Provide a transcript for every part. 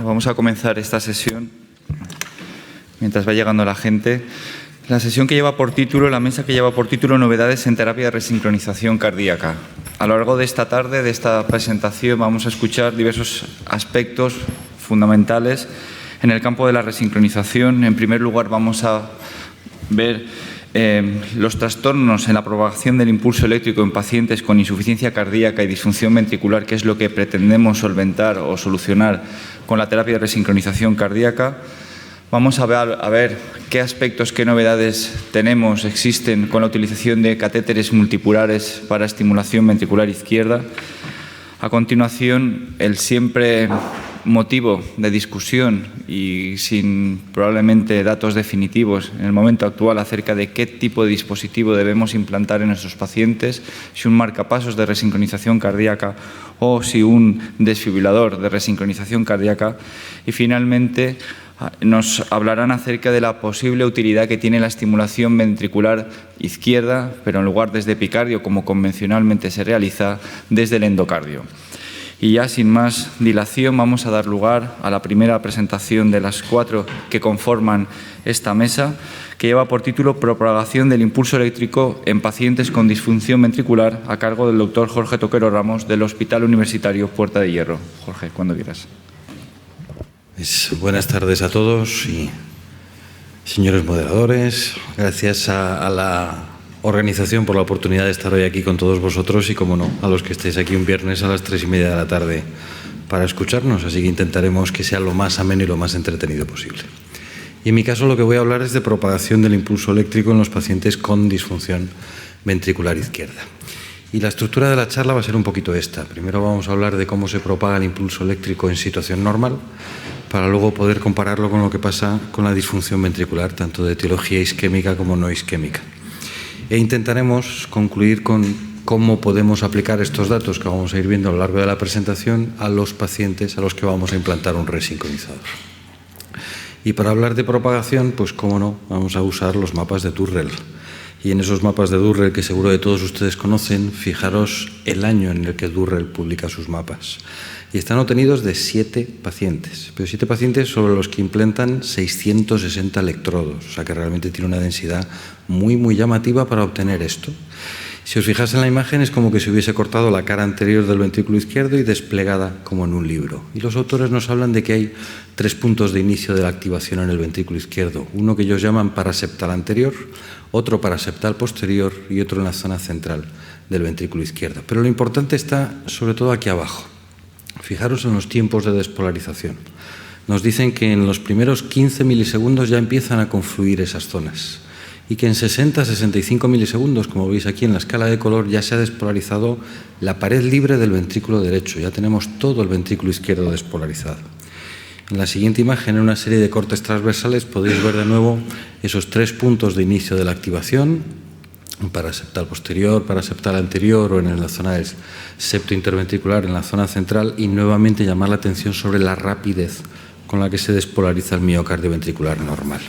Vamos a comenzar esta sesión mientras va llegando la gente. La sesión que lleva por título, la mesa que lleva por título Novedades en terapia de resincronización cardíaca. A lo largo de esta tarde, de esta presentación, vamos a escuchar diversos aspectos fundamentales en el campo de la resincronización. En primer lugar, vamos a ver los trastornos en la propagación del impulso eléctrico en pacientes con insuficiencia cardíaca y disfunción ventricular, que es lo que pretendemos solventar o solucionar con la terapia de resincronización cardíaca. Vamos a ver qué aspectos, qué novedades existen con la utilización de catéteres multipolares para estimulación ventricular izquierda. A continuación, el siempre motivo de discusión y sin probablemente datos definitivos en el momento actual acerca de qué tipo de dispositivo debemos implantar en nuestros pacientes, si un marcapasos de resincronización cardíaca o si un desfibrilador de resincronización cardíaca. Y finalmente nos hablarán acerca de la posible utilidad que tiene la estimulación ventricular izquierda, pero en lugar desde epicardio, como convencionalmente se realiza, desde el endocardio. Y ya sin más dilación vamos a dar lugar a la primera presentación de las 4 que conforman esta mesa, que lleva por título Propagación del impulso eléctrico en pacientes con disfunción ventricular, a cargo del doctor Jorge Toquero Ramos del Hospital Universitario Puerta de Hierro. Jorge, cuando quieras. Buenas tardes a todos y señores moderadores. Gracias a la organización por la oportunidad de estar hoy aquí con todos vosotros y, como no, a los que estéis aquí un viernes a las 3:30 de la tarde para escucharnos. Así que intentaremos que sea lo más ameno y lo más entretenido posible. Y en mi caso lo que voy a hablar es de propagación del impulso eléctrico en los pacientes con disfunción ventricular izquierda. Y la estructura de la charla va a ser un poquito esta. Primero vamos a hablar de cómo se propaga el impulso eléctrico en situación normal, para luego poder compararlo con lo que pasa con la disfunción ventricular, tanto de etiología isquémica como no isquémica. E intentaremos concluir con cómo podemos aplicar estos datos que vamos a ir viendo a lo largo de la presentación a los pacientes a los que vamos a implantar un resincronizador. Y para hablar de propagación, pues cómo no, vamos a usar los mapas de Durrell. Y en esos mapas de Durrell, que seguro que todos ustedes conocen, fijaros el año en el que Durrell publica sus mapas. Y están obtenidos de 7 pacientes, pero 7 pacientes sobre los que implantan 660 electrodos, o sea que realmente tiene una densidad muy llamativa para obtener esto. Si os fijáis en la imagen, es como que se hubiese cortado la cara anterior del ventrículo izquierdo y desplegada como en un libro. Y los autores nos hablan de que hay 3 puntos de inicio de la activación en el ventrículo izquierdo. Uno que ellos llaman paraseptal anterior, otro paraseptal posterior y otro en la zona central del ventrículo izquierdo. Pero lo importante está sobre todo aquí abajo. Fijaros en los tiempos de despolarización. Nos dicen que en los primeros 15 milisegundos ya empiezan a confluir esas zonas y que en 60-65 milisegundos, como veis aquí en la escala de color, ya se ha despolarizado la pared libre del ventrículo derecho. Ya tenemos todo el ventrículo izquierdo despolarizado. En la siguiente imagen, en una serie de cortes transversales, podéis ver de nuevo esos 3 puntos de inicio de la activación: paraseptal posterior, paraseptal anterior o en la zona del septo interventricular, en la zona central, y nuevamente llamar la atención sobre la rapidez con la que se despolariza el miocardio ventricular normal.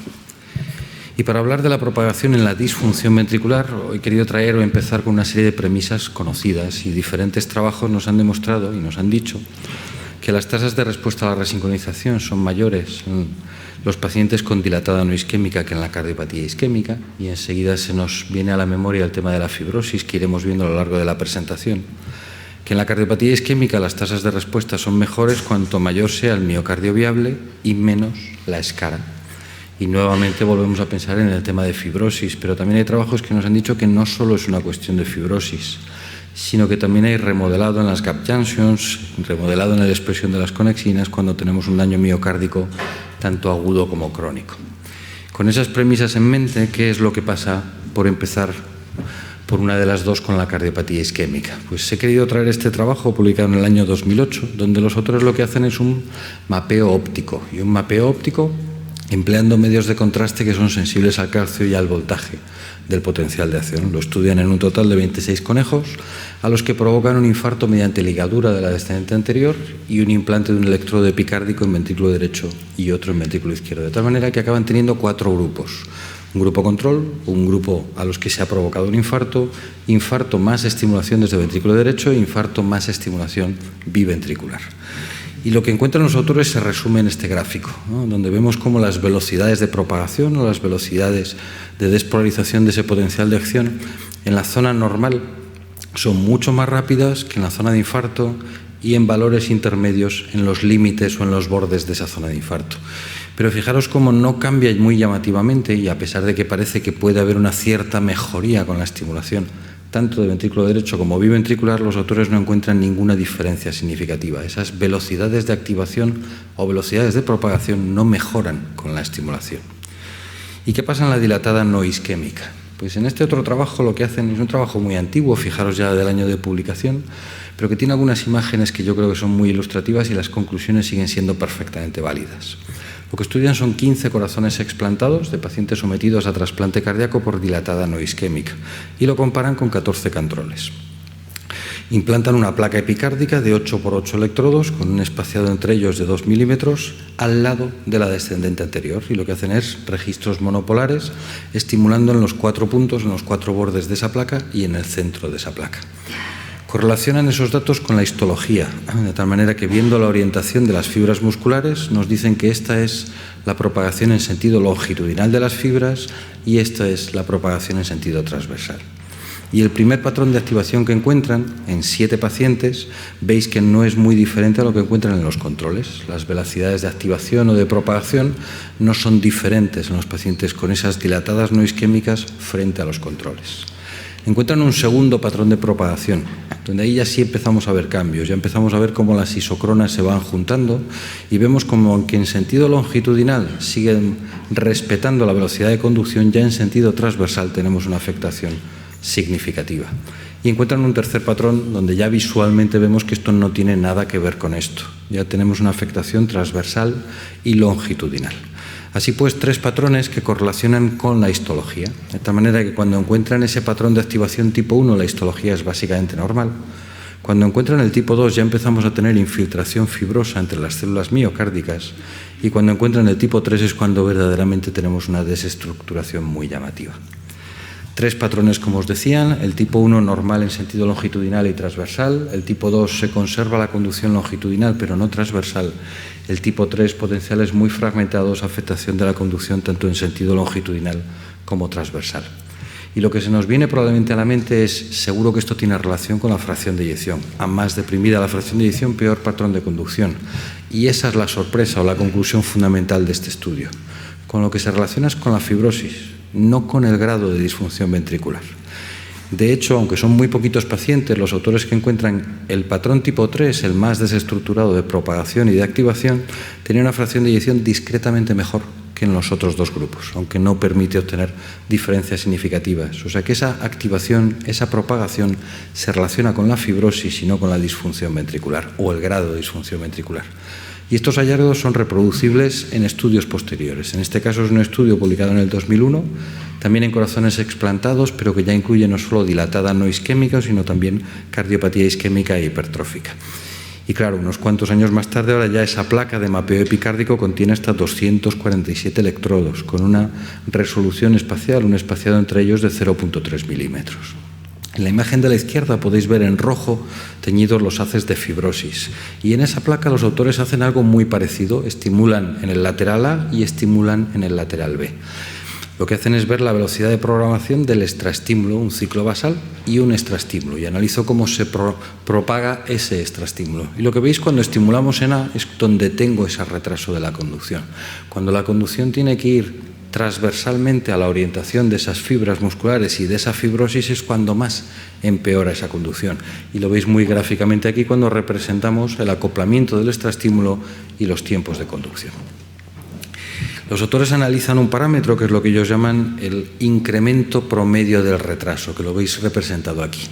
Y para hablar de la propagación en la disfunción ventricular, he querido traer o empezar con una serie de premisas conocidas, y diferentes trabajos nos han demostrado y nos han dicho que las tasas de respuesta a la resincronización son mayores en los pacientes con dilatada no isquémica que en la cardiopatía isquémica, y enseguida se nos viene a la memoria el tema de la fibrosis, que iremos viendo a lo largo de la presentación, que en la cardiopatía isquémica las tasas de respuesta son mejores cuanto mayor sea el miocardio viable y menos la escara. Y nuevamente volvemos a pensar en el tema de fibrosis, pero también hay trabajos que nos han dicho que no solo es una cuestión de fibrosis, sino que también hay remodelado en las gap junctions, remodelado en la expresión de las conexinas cuando tenemos un daño miocárdico tanto agudo como crónico. Con esas premisas en mente, ¿qué es lo que pasa por empezar por una de las dos con la cardiopatía isquémica? Pues he querido traer este trabajo publicado en el año 2008, donde los autores lo que hacen es un mapeo óptico, y un mapeo óptico empleando medios de contraste que son sensibles al calcio y al voltaje del potencial de acción. Lo estudian en un total de 26 conejos, a los que provocan un infarto mediante ligadura de la descendente anterior y un implante de un electrodo epicárdico en ventrículo derecho y otro en ventrículo izquierdo, de tal manera que acaban teniendo 4 grupos. Un grupo control, un grupo a los que se ha provocado un infarto, infarto más estimulación desde el ventrículo derecho e infarto más estimulación biventricular. Y lo que encuentran los autores se resume en este gráfico, ¿no?, donde vemos cómo las velocidades de propagación o las velocidades de despolarización de ese potencial de acción en la zona normal son mucho más rápidas que en la zona de infarto y en valores intermedios en los límites o en los bordes de esa zona de infarto. Pero fijaros cómo no cambia muy llamativamente, y a pesar de que parece que puede haber una cierta mejoría con la estimulación tanto de ventrículo derecho como biventricular, los autores no encuentran ninguna diferencia significativa. Esas velocidades de activación o velocidades de propagación no mejoran con la estimulación. ¿Y qué pasa en la dilatada no isquémica? Pues en este otro trabajo lo que hacen es un trabajo muy antiguo, fijaros ya del año de publicación, pero que tiene algunas imágenes que yo creo que son muy ilustrativas y las conclusiones siguen siendo perfectamente válidas. Lo que estudian son 15 corazones explantados de pacientes sometidos a trasplante cardíaco por dilatada no isquémica y lo comparan con 14 controles. Implantan una placa epicárdica de 8 por 8 electrodos con un espaciado entre ellos de 2 milímetros al lado de la descendente anterior, y lo que hacen es registros monopolares estimulando en los 4 puntos, en los 4 bordes de esa placa y en el centro de esa placa. Correlacionan esos datos con la histología, de tal manera que, viendo la orientación de las fibras musculares, nos dicen que esta es la propagación en sentido longitudinal de las fibras y esta es la propagación en sentido transversal. Y el primer patrón de activación que encuentran en 7 pacientes, veis que no es muy diferente a lo que encuentran en los controles. Las velocidades de activación o de propagación no son diferentes en los pacientes con esas dilatadas no isquémicas frente a los controles. Encuentran un segundo patrón de propagación, donde ahí ya sí empezamos a ver cambios, ya empezamos a ver cómo las isocronas se van juntando y vemos como, aunque en sentido longitudinal siguen respetando la velocidad de conducción, ya en sentido transversal tenemos una afectación significativa. Y encuentran un tercer patrón donde ya visualmente vemos que esto no tiene nada que ver con esto. Ya tenemos una afectación transversal y longitudinal. Así pues, 3 patrones que correlacionan con la histología, de tal manera que cuando encuentran ese patrón de activación tipo 1, la histología es básicamente normal. Cuando encuentran el tipo 2 ya empezamos a tener infiltración fibrosa entre las células miocárdicas, y cuando encuentran el tipo 3 es cuando verdaderamente tenemos una desestructuración muy llamativa. 3 patrones, como os decía: el tipo 1 normal en sentido longitudinal y transversal, el tipo 2 se conserva la conducción longitudinal pero no transversal, el tipo 3 potenciales muy fragmentados, afectación de la conducción tanto en sentido longitudinal como transversal. Y lo que se nos viene probablemente a la mente es, seguro que esto tiene relación con la fracción de eyección. A más deprimida la fracción de eyección, peor patrón de conducción. Y esa es la sorpresa o la conclusión fundamental de este estudio. Con lo que se relaciona es con la fibrosis, no con el grado de disfunción ventricular. De hecho, aunque son muy poquitos pacientes, los autores que encuentran el patrón tipo 3, el más desestructurado de propagación y de activación, tenían una fracción de eyección discretamente mejor que en los otros 2 grupos, aunque no permite obtener diferencias significativas. O sea que esa activación, esa propagación, se relaciona con la fibrosis y no con la disfunción ventricular o el grado de disfunción ventricular. Y estos hallazgos son reproducibles en estudios posteriores. En este caso es un estudio publicado en el 2001, también en corazones explantados, pero que ya incluye no solo dilatada no isquémica, sino también cardiopatía isquémica e hipertrófica. Y claro, unos cuantos años más tarde, ahora ya esa placa de mapeo epicárdico contiene hasta 247 electrodos, con una resolución espacial, un espaciado entre ellos de 0,3 milímetros. En la imagen de la izquierda podéis ver en rojo teñidos los haces de fibrosis. Y en esa placa los autores hacen algo muy parecido, estimulan en el lateral A y estimulan en el lateral B. Lo que hacen es ver la velocidad de programación del extraestímulo, un ciclo basal y un extraestímulo, y analizo cómo se propaga ese extraestímulo. Y lo que veis cuando estimulamos en A es donde tengo ese retraso de la conducción. Cuando la conducción tiene que ir transversalmente a la orientación de esas fibras musculares y de esa fibrosis es cuando más empeora esa conducción. Y lo veis muy gráficamente aquí cuando representamos el acoplamiento del extraestímulo y los tiempos de conducción. Los autores analizan un parámetro que es lo que ellos llaman el incremento promedio del retraso, que lo veis representado aquí.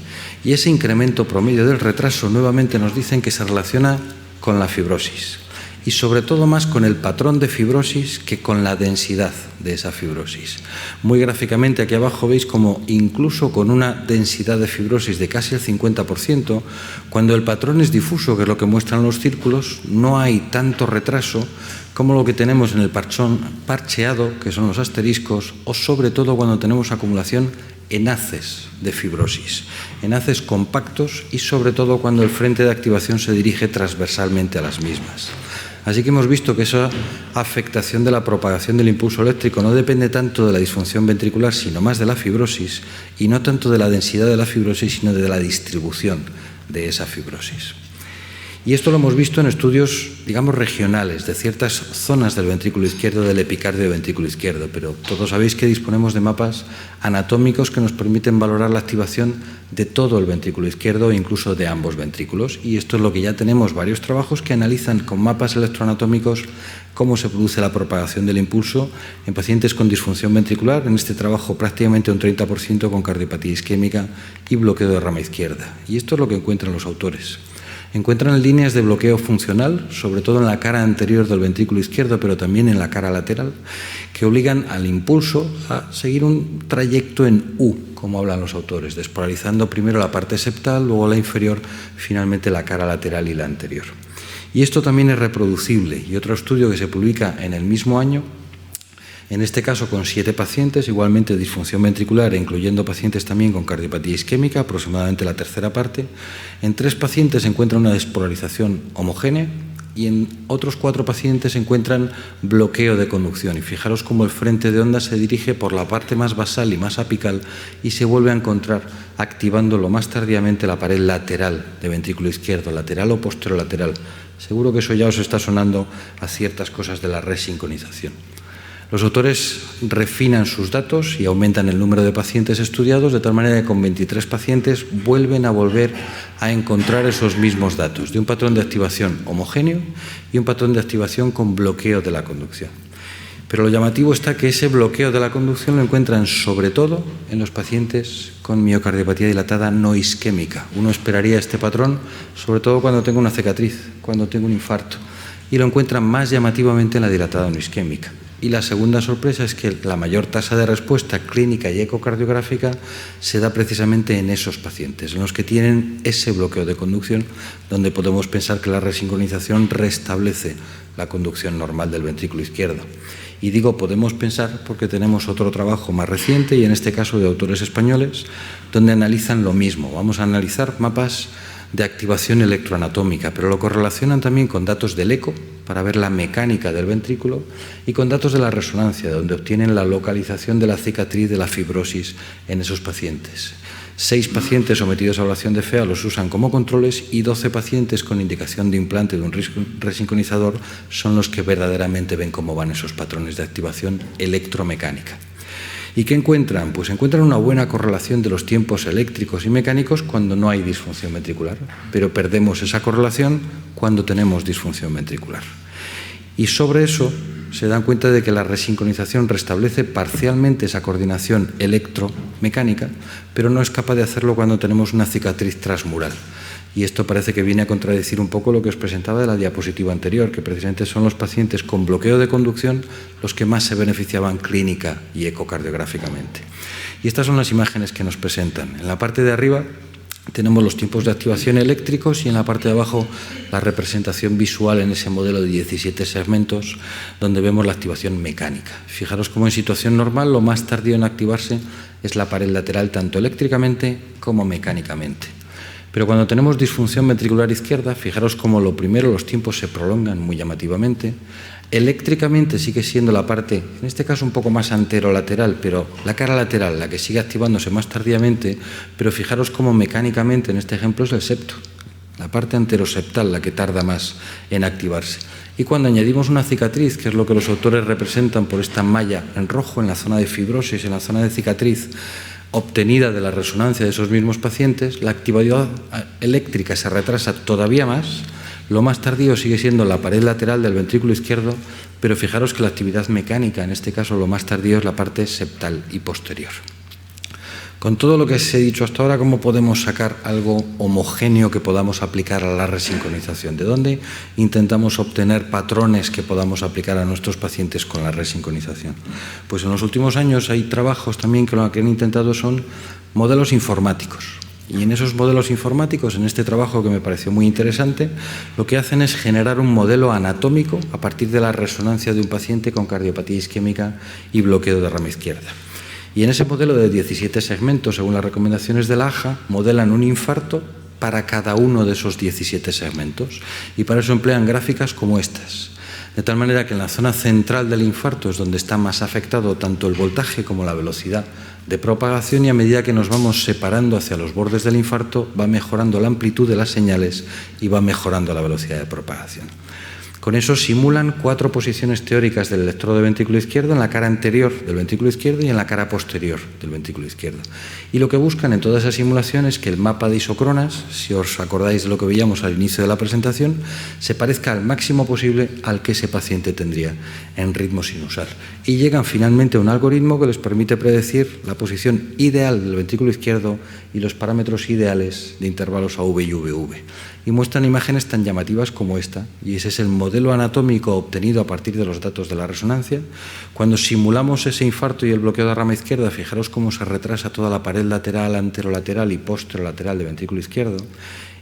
Y ese incremento promedio del retraso nuevamente nos dicen que se relaciona con la fibrosis. Y sobre todo más con el patrón de fibrosis que con la densidad de esa fibrosis. Muy gráficamente aquí abajo veis como incluso con una densidad de fibrosis de casi el 50%, cuando el patrón es difuso, que es lo que muestran los círculos, no hay tanto retraso como lo que tenemos en el parcheado, que son los asteriscos, o sobre todo cuando tenemos acumulación en haces de fibrosis, en haces compactos y sobre todo cuando el frente de activación se dirige transversalmente a las mismas. Así que hemos visto que esa afectación de la propagación del impulso eléctrico no depende tanto de la disfunción ventricular, sino más de la fibrosis, y no tanto de la densidad de la fibrosis, sino de la distribución de esa fibrosis. Y esto lo hemos visto en estudios, digamos, regionales, de ciertas zonas del ventrículo izquierdo, del epicardio del ventrículo izquierdo, pero todos sabéis que disponemos de mapas anatómicos que nos permiten valorar la activación de todo el ventrículo izquierdo e incluso de ambos ventrículos. Y esto es lo que ya tenemos varios trabajos que analizan con mapas electroanatómicos cómo se produce la propagación del impulso en pacientes con disfunción ventricular, en este trabajo prácticamente un 30% con cardiopatía isquémica y bloqueo de rama izquierda. Y esto es lo que encuentran los autores. Encuentran líneas de bloqueo funcional, sobre todo en la cara anterior del ventrículo izquierdo, pero también en la cara lateral, que obligan al impulso a seguir un trayecto en U, como hablan los autores, despolarizando primero la parte septal, luego la inferior, finalmente la cara lateral y la anterior. Y esto también es reproducible. Y otro estudio que se publica en el mismo año, en este caso con 7 pacientes, igualmente de disfunción ventricular, incluyendo pacientes también con cardiopatía isquémica, aproximadamente la tercera parte. En 3 pacientes se encuentra una despolarización homogénea y en otros 4 pacientes se encuentran bloqueo de conducción. Y fijaros cómo el frente de onda se dirige por la parte más basal y más apical y se vuelve a encontrar activando lo más tardíamente la pared lateral de ventrículo izquierdo, lateral o posterolateral. Seguro que eso ya os está sonando a ciertas cosas de la resincronización. Los autores refinan sus datos y aumentan el número de pacientes estudiados, de tal manera que con 23 pacientes vuelven a encontrar esos mismos datos, de un patrón de activación homogéneo y un patrón de activación con bloqueo de la conducción. Pero lo llamativo está que ese bloqueo de la conducción lo encuentran sobre todo en los pacientes con miocardiopatía dilatada no isquémica. Uno esperaría este patrón, sobre todo cuando tengo una cicatriz, cuando tengo un infarto, y lo encuentran más llamativamente en la dilatada no isquémica. Y la segunda sorpresa es que la mayor tasa de respuesta clínica y ecocardiográfica se da precisamente en esos pacientes, en los que tienen ese bloqueo de conducción, donde podemos pensar que la resincronización restablece la conducción normal del ventrículo izquierdo. Y digo podemos pensar porque tenemos otro trabajo más reciente, y en este caso de autores españoles, donde analizan lo mismo. Vamos a analizar mapas de activación electroanatómica, pero lo correlacionan también con datos del eco para ver la mecánica del ventrículo y con datos de la resonancia, donde obtienen la localización de la cicatriz de la fibrosis en esos pacientes. 6 pacientes sometidos a ablación de FEA los usan como controles y 12 pacientes con indicación de implante de un resincronizador son los que verdaderamente ven cómo van esos patrones de activación electromecánica. ¿Y qué encuentran? Pues encuentran una buena correlación de los tiempos eléctricos y mecánicos cuando no hay disfunción ventricular, pero perdemos esa correlación cuando tenemos disfunción ventricular. Y sobre eso se dan cuenta de que la resincronización restablece parcialmente esa coordinación electromecánica, pero no es capaz de hacerlo cuando tenemos una cicatriz transmural. Y esto parece que viene a contradecir un poco lo que os presentaba de la diapositiva anterior, que precisamente son los pacientes con bloqueo de conducción los que más se beneficiaban clínica y ecocardiográficamente. Y estas son las imágenes que nos presentan. En la parte de arriba tenemos los tiempos de activación eléctricos y en la parte de abajo la representación visual en ese modelo de 17 segmentos donde vemos la activación mecánica. Fijaros cómo en situación normal lo más tardío en activarse es la pared lateral tanto eléctricamente como mecánicamente. Pero cuando tenemos disfunción ventricular izquierda, fijaros cómo lo primero los tiempos se prolongan muy llamativamente. Eléctricamente sigue siendo la parte, en este caso un poco más anterolateral, pero la cara lateral, la que sigue activándose más tardíamente, pero fijaros cómo mecánicamente en este ejemplo es el septo, la parte anteroseptal la que tarda más en activarse. Y cuando añadimos una cicatriz, que es lo que los autores representan por esta malla en rojo en la zona de fibrosis, en la zona de cicatriz, obtenida de la resonancia de esos mismos pacientes, la actividad eléctrica se retrasa todavía más. Lo más tardío sigue siendo la pared lateral del ventrículo izquierdo, pero fijaros que la actividad mecánica, en este caso lo más tardío, es la parte septal y posterior. Con todo lo que os he dicho hasta ahora, ¿cómo podemos sacar algo homogéneo que podamos aplicar a la resincronización? ¿De dónde intentamos obtener patrones que podamos aplicar a nuestros pacientes con la resincronización? Pues en los últimos años hay trabajos también que lo que han intentado son modelos informáticos. Y en esos modelos informáticos, en este trabajo que me pareció muy interesante, lo que hacen es generar un modelo anatómico a partir de la resonancia de un paciente con cardiopatía isquémica y bloqueo de rama izquierda. Y en ese modelo de 17 segmentos, según las recomendaciones de la AJA, modelan un infarto para cada uno de esos 17 segmentos. Y para eso emplean gráficas como estas. De tal manera que en la zona central del infarto es donde está más afectado tanto el voltaje como la velocidad de propagación, y a medida que nos vamos separando hacia los bordes del infarto va mejorando la amplitud de las señales y va mejorando la velocidad de propagación. Con eso simulan 4 posiciones teóricas del electrodo de ventrículo izquierdo en la cara anterior del ventrículo izquierdo y en la cara posterior del ventrículo izquierdo. Y lo que buscan en toda esa simulación es que el mapa de isocronas, si os acordáis de lo que veíamos al inicio de la presentación, se parezca al máximo posible al que ese paciente tendría en ritmo sinusal. Y llegan finalmente a un algoritmo que les permite predecir la posición ideal del ventrículo izquierdo y los parámetros ideales de intervalos AV y VV. Y muestran imágenes tan llamativas como esta, y ese es el modelo anatómico obtenido a partir de los datos de la resonancia. Cuando simulamos ese infarto y el bloqueo de la rama izquierda, fijaros cómo se retrasa toda la pared lateral, anterolateral y posterolateral del ventrículo izquierdo.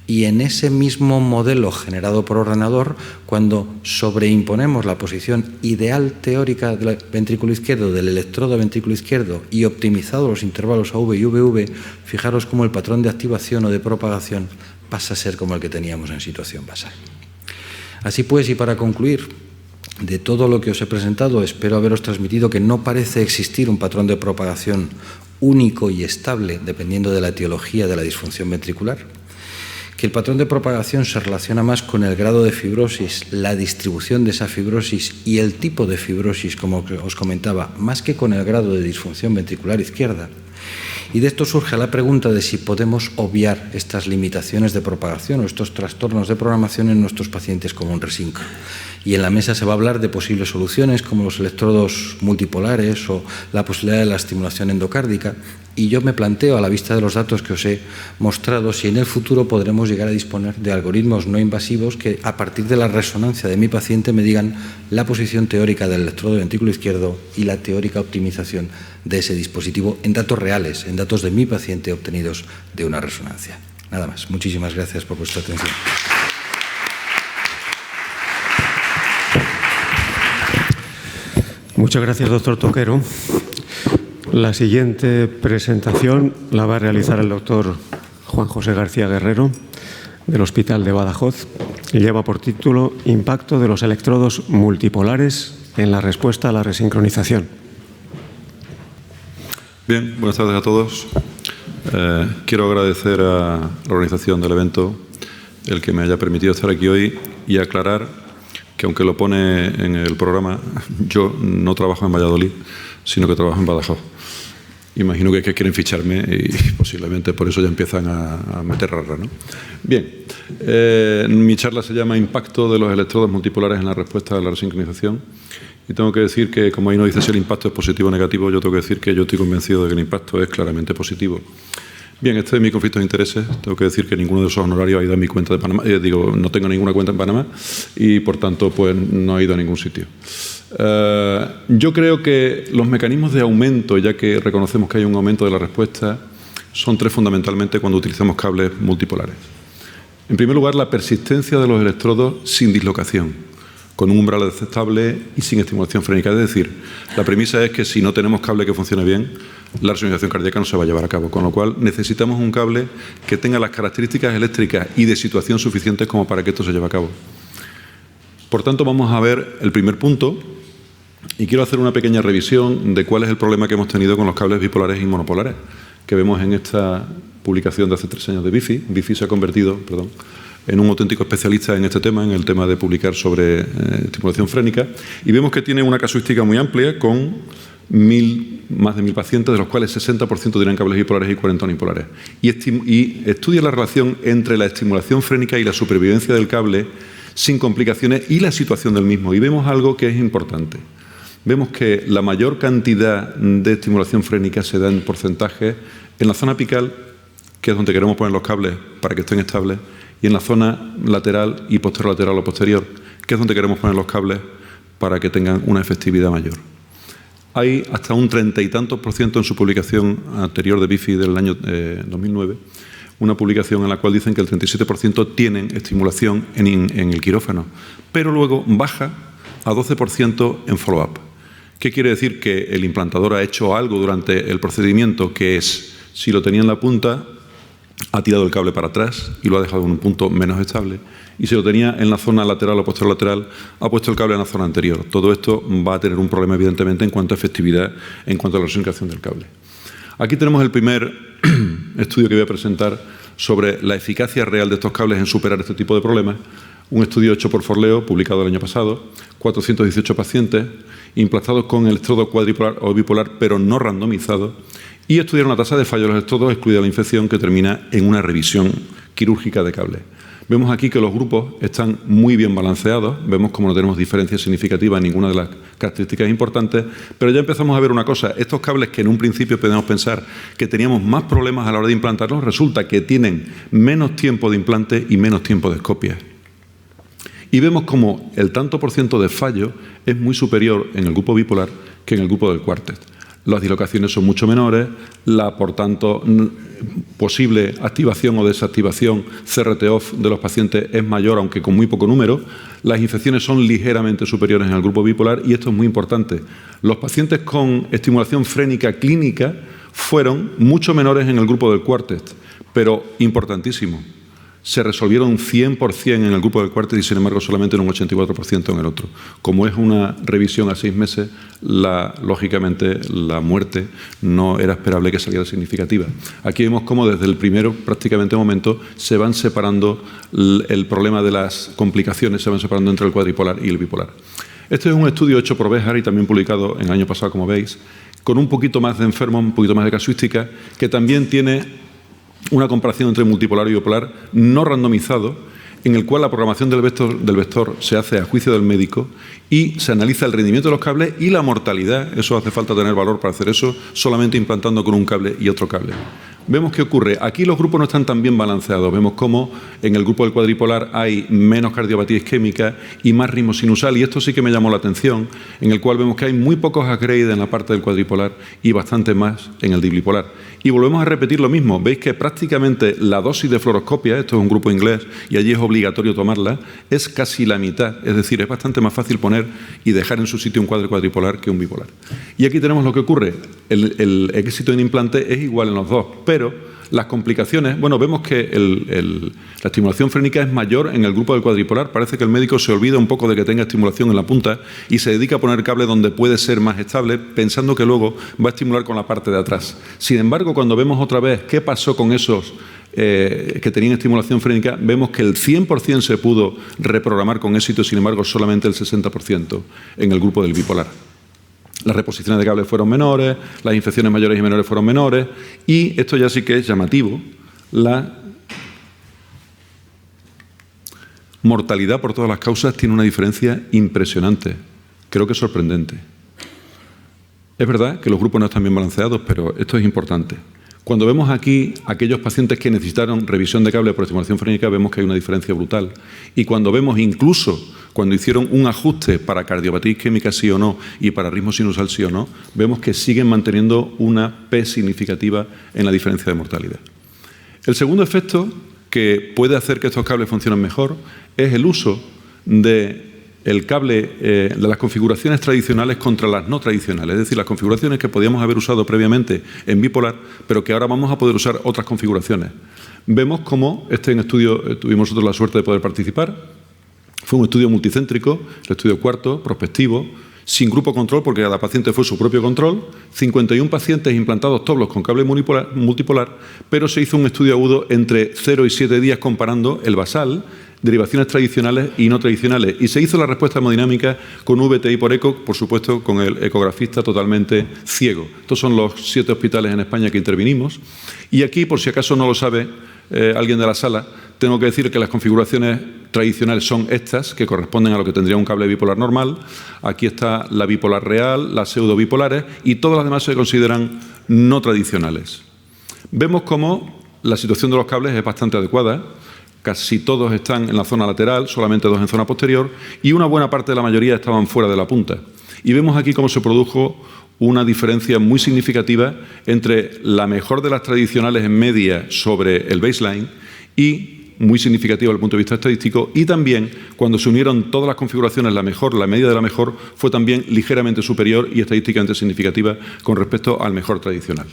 Y en ese mismo modelo generado por ordenador, cuando sobreimponemos la posición ideal teórica del ventrículo izquierdo, del electrodo de ventrículo izquierdo, y optimizado los intervalos AV y VV, fijaros cómo el patrón de activación o de propagación pasa a ser como el que teníamos en situación basal. Así pues, y para concluir, de todo lo que os he presentado, espero haberos transmitido que no parece existir un patrón de propagación único y estable dependiendo de la etiología de la disfunción ventricular, que el patrón de propagación se relaciona más con el grado de fibrosis, la distribución de esa fibrosis y el tipo de fibrosis, como os comentaba, más que con el grado de disfunción ventricular izquierda. Y de esto surge la pregunta de si podemos obviar estas limitaciones de propagación o estos trastornos de programación en nuestros pacientes con un resíncrono. Y en la mesa se va a hablar de posibles soluciones como los electrodos multipolares o la posibilidad de la estimulación endocárdica. Y yo me planteo, a la vista de los datos que os he mostrado, si en el futuro podremos llegar a disponer de algoritmos no invasivos que, a partir de la resonancia de mi paciente, me digan la posición teórica del electrodo de ventrículo izquierdo y la teórica optimización de ese dispositivo en datos reales, en datos de mi paciente obtenidos de una resonancia. Nada más. Muchísimas gracias por vuestra atención. Muchas gracias, doctor Toquero. La siguiente presentación la va a realizar el doctor Juan José García Guerrero, del Hospital de Badajoz, y lleva por título Impacto de los electrodos multipolares en la respuesta a la resincronización. Bien, buenas tardes a todos. Quiero agradecer a la organización del evento el que me haya permitido estar aquí hoy y aclarar que, aunque lo pone en el programa, yo no trabajo en Valladolid, sino que trabajo en Badajoz. Imagino que quieren ficharme y posiblemente por eso ya empiezan a meter rara, ¿no? Bien, mi charla se llama Impacto de los electrodos multipolares en la respuesta a la resincronización. Y tengo que decir que, como ahí no dice si el impacto es positivo o negativo, yo tengo que decir que yo estoy convencido de que el impacto es claramente positivo. Bien, este es mi conflicto de intereses. Tengo que decir que ninguno de esos honorarios ha ido a mi cuenta de Panamá. No tengo ninguna cuenta en Panamá y, por tanto, pues no ha ido a ningún sitio. Yo creo que los mecanismos de aumento, ya que reconocemos que hay un aumento de la respuesta, son 3 fundamentalmente cuando utilizamos cables multipolares. En primer lugar, la persistencia de los electrodos sin dislocación, con un umbral aceptable y sin estimulación frénica. Es decir, la premisa es que si no tenemos cable que funcione bien, la resonización cardíaca no se va a llevar a cabo, con lo cual necesitamos un cable que tenga las características eléctricas y de situación suficientes como para que esto se lleve a cabo. Por tanto, vamos a ver el primer punto y quiero hacer una pequeña revisión de cuál es el problema que hemos tenido con los cables bipolares y monopolares, que vemos en esta publicación de hace 3 años de BIFI. BIFI se ha convertido, en un auténtico especialista en este tema, en el tema de publicar sobre estimulación frénica, y vemos que tiene una casuística muy amplia con más de 1000 pacientes, de los cuales 60% tienen cables bipolares y 40 unipolares. Y estudia la relación entre la estimulación frénica y la supervivencia del cable sin complicaciones y la situación del mismo. Y vemos algo que es importante. Vemos que la mayor cantidad de estimulación frénica se da en porcentaje en la zona apical, que es donde queremos poner los cables para que estén estables, y en la zona lateral y posterolateral o posterior, que es donde queremos poner los cables para que tengan una efectividad mayor. Hay hasta un 30 y tantos % en su publicación anterior de BIFI del año 2009, una publicación en la cual dicen que el 37% tienen estimulación en el quirófano, pero luego baja a 12% en follow-up. ¿Qué quiere decir? Que el implantador ha hecho algo durante el procedimiento, que es, si lo tenía en la punta, ha tirado el cable para atrás y lo ha dejado en un punto menos estable. Y si lo tenía en la zona lateral o posterior lateral, ha puesto el cable en la zona anterior. Todo esto va a tener un problema, evidentemente, en cuanto a efectividad, en cuanto a la resincronización del cable. Aquí tenemos el primer estudio que voy a presentar sobre la eficacia real de estos cables en superar este tipo de problemas. Un estudio hecho por Forleo, publicado el año pasado, 418 pacientes implantados con electrodo cuadripolar o bipolar, pero no randomizado, y estudiaron la tasa de fallo de los electrodos, excluida la infección, que termina en una revisión quirúrgica de cable. Vemos aquí que los grupos están muy bien balanceados, vemos como no tenemos diferencias significativas en ninguna de las características importantes, pero ya empezamos a ver una cosa: estos cables que en un principio podemos pensar que teníamos más problemas a la hora de implantarlos, resulta que tienen menos tiempo de implante y menos tiempo de escopia. Y vemos como el tanto por ciento de fallo es muy superior en el grupo bipolar que en el grupo del cuartet. Las dislocaciones son mucho menores, la, por tanto, posible activación o desactivación CRT-off de los pacientes es mayor, aunque con muy poco número. Las infecciones son ligeramente superiores en el grupo bipolar, y esto es muy importante. Los pacientes con estimulación frénica clínica fueron mucho menores en el grupo del cuartet, pero importantísimo, se resolvieron 100% en el grupo del cuartet y, sin embargo, solamente en un 84% en el otro. Como es una revisión a 6 meses, lógicamente la muerte no era esperable que saliera significativa. Aquí vemos cómo desde el primero prácticamente momento se van separando el problema de las complicaciones, se van separando entre el cuadripolar y el bipolar. Este es un estudio hecho por Béjar y también publicado en el año pasado, como veis, con un poquito más de enfermos, un poquito más de casuística, que también tiene una comparación entre multipolar y bipolar no randomizado, en el cual la programación del vector se hace a juicio del médico y se analiza el rendimiento de los cables y la mortalidad. Eso hace falta tener valor para hacer eso, solamente implantando con un cable y otro cable. Vemos qué ocurre. Aquí los grupos no están tan bien balanceados. Vemos cómo en el grupo del cuadripolar hay menos cardiopatía isquémica y más ritmo sinusal, y esto sí que me llamó la atención, en el cual vemos que hay muy pocos upgrades en la parte del cuadripolar y bastante más en el bipolar. Y volvemos a repetir lo mismo. Veis que prácticamente la dosis de fluoroscopia, esto es un grupo inglés y allí es obligatorio tomarla, es casi la mitad. Es decir, es bastante más fácil poner y dejar en su sitio un cuadripolar que un bipolar. Y aquí tenemos lo que ocurre. El éxito en implante es igual en los dos, pero las complicaciones, bueno, vemos que la estimulación frénica es mayor en el grupo del cuadripolar. Parece que el médico se olvida un poco de que tenga estimulación en la punta y se dedica a poner cable donde puede ser más estable, pensando que luego va a estimular con la parte de atrás. Sin embargo, cuando vemos otra vez qué pasó con esos que tenían estimulación frénica, vemos que el 100% se pudo reprogramar con éxito, sin embargo, solamente el 60% en el grupo del bipolar. Las reposiciones de cables fueron menores, las infecciones mayores y menores fueron menores, y esto ya sí que es llamativo, la mortalidad por todas las causas tiene una diferencia impresionante, creo que sorprendente. Es verdad que los grupos no están bien balanceados, pero esto es importante. Cuando vemos aquí aquellos pacientes que necesitaron revisión de cable por estimulación frénica, vemos que hay una diferencia brutal. Y cuando vemos incluso cuando hicieron un ajuste para cardiopatía isquémica sí o no y para ritmo sinusal sí o no, vemos que siguen manteniendo una P significativa en la diferencia de mortalidad. El segundo efecto que puede hacer que estos cables funcionen mejor es el uso del cable de las configuraciones tradicionales contra las no tradicionales, es decir, las configuraciones que podíamos haber usado previamente en bipolar, pero que ahora vamos a poder usar otras configuraciones. Vemos cómo este estudio tuvimos nosotros la suerte de poder participar. Fue un estudio multicéntrico, el estudio cuarto, prospectivo, sin grupo control, porque cada paciente fue su propio control, 51 pacientes implantados todos con cable multipolar, pero se hizo un estudio agudo entre 0 y 7 días comparando el basal, derivaciones tradicionales y no tradicionales. Y se hizo la respuesta hemodinámica con VTI por eco, por supuesto, con el ecografista totalmente ciego. Estos son los 7 hospitales en España que intervinimos. Y aquí, por si acaso no lo sabe alguien de la sala, tengo que decir que las configuraciones tradicionales son estas, que corresponden a lo que tendría un cable bipolar normal. Aquí está la bipolar real, las pseudobipolares, y todas las demás se consideran no tradicionales. Vemos cómo la situación de los cables es bastante adecuada. Casi todos están en la zona lateral, solamente 2 en zona posterior, y una buena parte de la mayoría estaban fuera de la punta. Y vemos aquí cómo se produjo una diferencia muy significativa entre la mejor de las tradicionales en media sobre el baseline y muy significativa desde el punto de vista estadístico, y también cuando se unieron todas las configuraciones, la media de la mejor fue también ligeramente superior y estadísticamente significativa con respecto al mejor tradicional.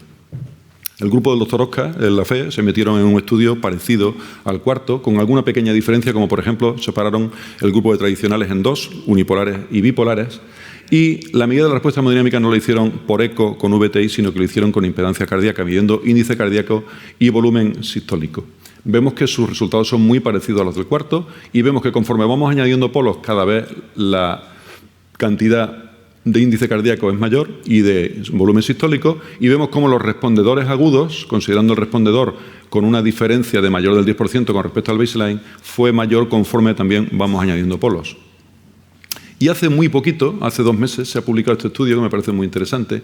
El grupo del doctor Oscar, en la FE, se metieron en un estudio parecido al cuarto, con alguna pequeña diferencia, como por ejemplo separaron el grupo de tradicionales en dos, unipolares y bipolares, y la medida de la respuesta hemodinámica no lo hicieron por eco con VTI, sino que lo hicieron con impedancia cardíaca, midiendo índice cardíaco y volumen sistólico. Vemos que sus resultados son muy parecidos a los del cuarto y vemos que conforme vamos añadiendo polos, cada vez la cantidad de índice cardíaco es mayor y de volumen sistólico, y vemos cómo los respondedores agudos, considerando el respondedor con una diferencia de mayor del 10% con respecto al baseline, fue mayor conforme también vamos añadiendo polos. Y hace muy poquito, hace 2 meses, se ha publicado este estudio que me parece muy interesante,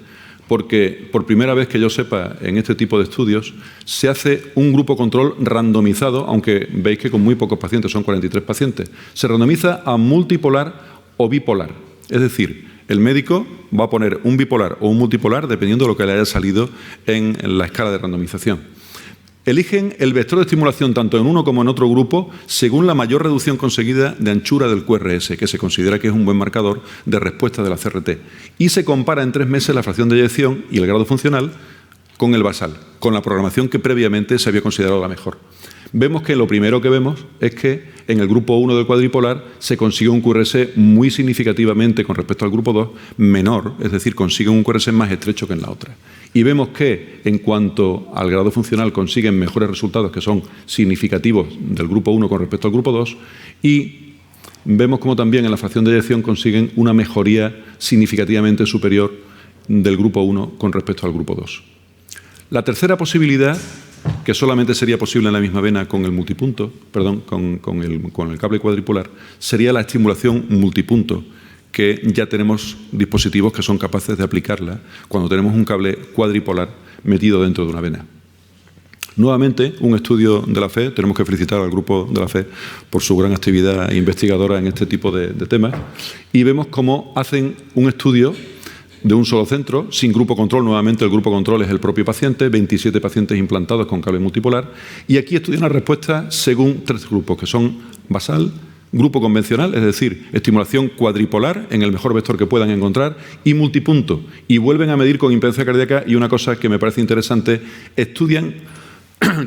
porque por primera vez que yo sepa en este tipo de estudios se hace un grupo control randomizado, aunque veis que con muy pocos pacientes, son 43 pacientes. Se randomiza a multipolar o bipolar, es decir, el médico va a poner un bipolar o un multipolar dependiendo de lo que le haya salido en la escala de randomización. Eligen el vector de estimulación tanto en uno como en otro grupo según la mayor reducción conseguida de anchura del QRS, que se considera que es un buen marcador de respuesta de la CRT. Y se compara en 3 meses la fracción de eyección y el grado funcional con el basal, con la programación que previamente se había considerado la mejor. Vemos que lo primero que vemos es que en el grupo 1 del cuadripolar se consigue un QRS muy significativamente con respecto al grupo 2 menor, es decir, consigue un QRS más estrecho que en la otra. Y vemos que en cuanto al grado funcional consiguen mejores resultados que son significativos del grupo 1 con respecto al grupo 2, y vemos como también en la fracción de eyección consiguen una mejoría significativamente superior del grupo 1 con respecto al grupo 2. La tercera posibilidad, que solamente sería posible en la misma vena con el multipunto, con el cable cuadripolar, sería la estimulación multipunto, que ya tenemos dispositivos que son capaces de aplicarla cuando tenemos un cable cuadripolar metido dentro de una vena. Nuevamente, un estudio de la FE, tenemos que felicitar al grupo de la FE por su gran actividad investigadora en este tipo de temas, y vemos cómo hacen un estudio de un solo centro, sin grupo control. Nuevamente el grupo control es el propio paciente, 27 pacientes implantados con cable multipolar, y aquí estudian la respuesta según 3 grupos, que son basal, grupo convencional, es decir, estimulación cuadripolar en el mejor vector que puedan encontrar, y multipunto, y vuelven a medir con impedancia cardíaca, y una cosa que me parece interesante, estudian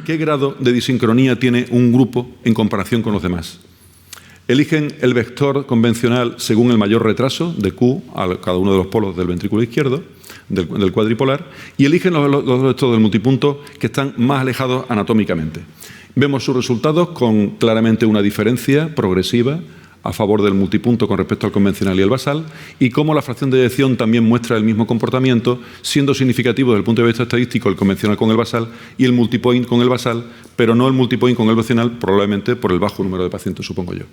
qué grado de disincronía tiene un grupo en comparación con los demás. Eligen el vector convencional según el mayor retraso de Q a cada uno de los polos del ventrículo izquierdo, del cuadripolar, y eligen los vectores del multipunto que están más alejados anatómicamente. Vemos sus resultados con claramente una diferencia progresiva a favor del multipunto con respecto al convencional y el basal, y cómo la fracción de eyección también muestra el mismo comportamiento, siendo significativo desde el punto de vista estadístico el convencional con el basal y el multipoint con el basal, pero no el multipoint con el convencional, probablemente por el bajo número de pacientes, supongo yo.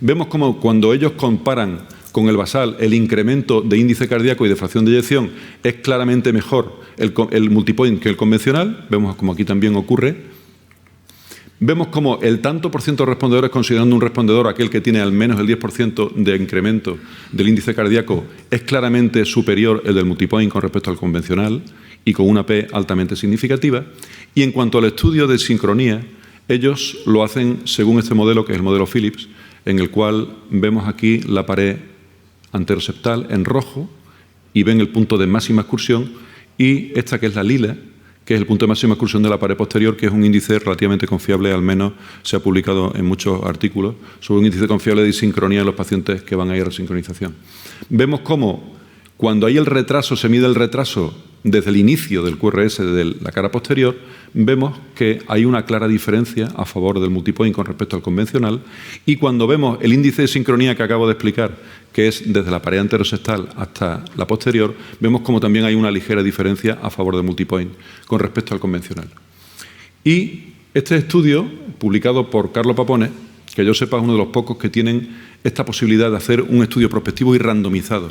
Vemos como cuando ellos comparan con el basal el incremento de índice cardíaco y de fracción de eyección es claramente mejor el multipoint que el convencional. Vemos como aquí también ocurre. Vemos como el tanto por ciento de respondedores, considerando un respondedor aquel que tiene al menos el 10% de incremento del índice cardíaco, es claramente superior el del multipoint con respecto al convencional y con una P altamente significativa. Y en cuanto al estudio de sincronía, ellos lo hacen según este modelo, que es el modelo Philips, en el cual vemos aquí la pared anteroseptal en rojo y ven el punto de máxima excursión, y esta que es la lila, que es el punto de máxima excursión de la pared posterior, que es un índice relativamente confiable, al menos se ha publicado en muchos artículos, sobre un índice confiable de sincronía en los pacientes que van a ir a resincronización. Vemos cómo cuando hay el retraso, se mide el retraso desde el inicio del QRS de la cara posterior, vemos que hay una clara diferencia a favor del multipoint con respecto al convencional, y cuando vemos el índice de sincronía que acabo de explicar, que es desde la pared anteroseptal hasta la posterior, vemos como también hay una ligera diferencia a favor del multipoint con respecto al convencional. Y este estudio, publicado por Carlo Papone, que yo sepa es uno de los pocos que tienen esta posibilidad de hacer un estudio prospectivo y randomizado,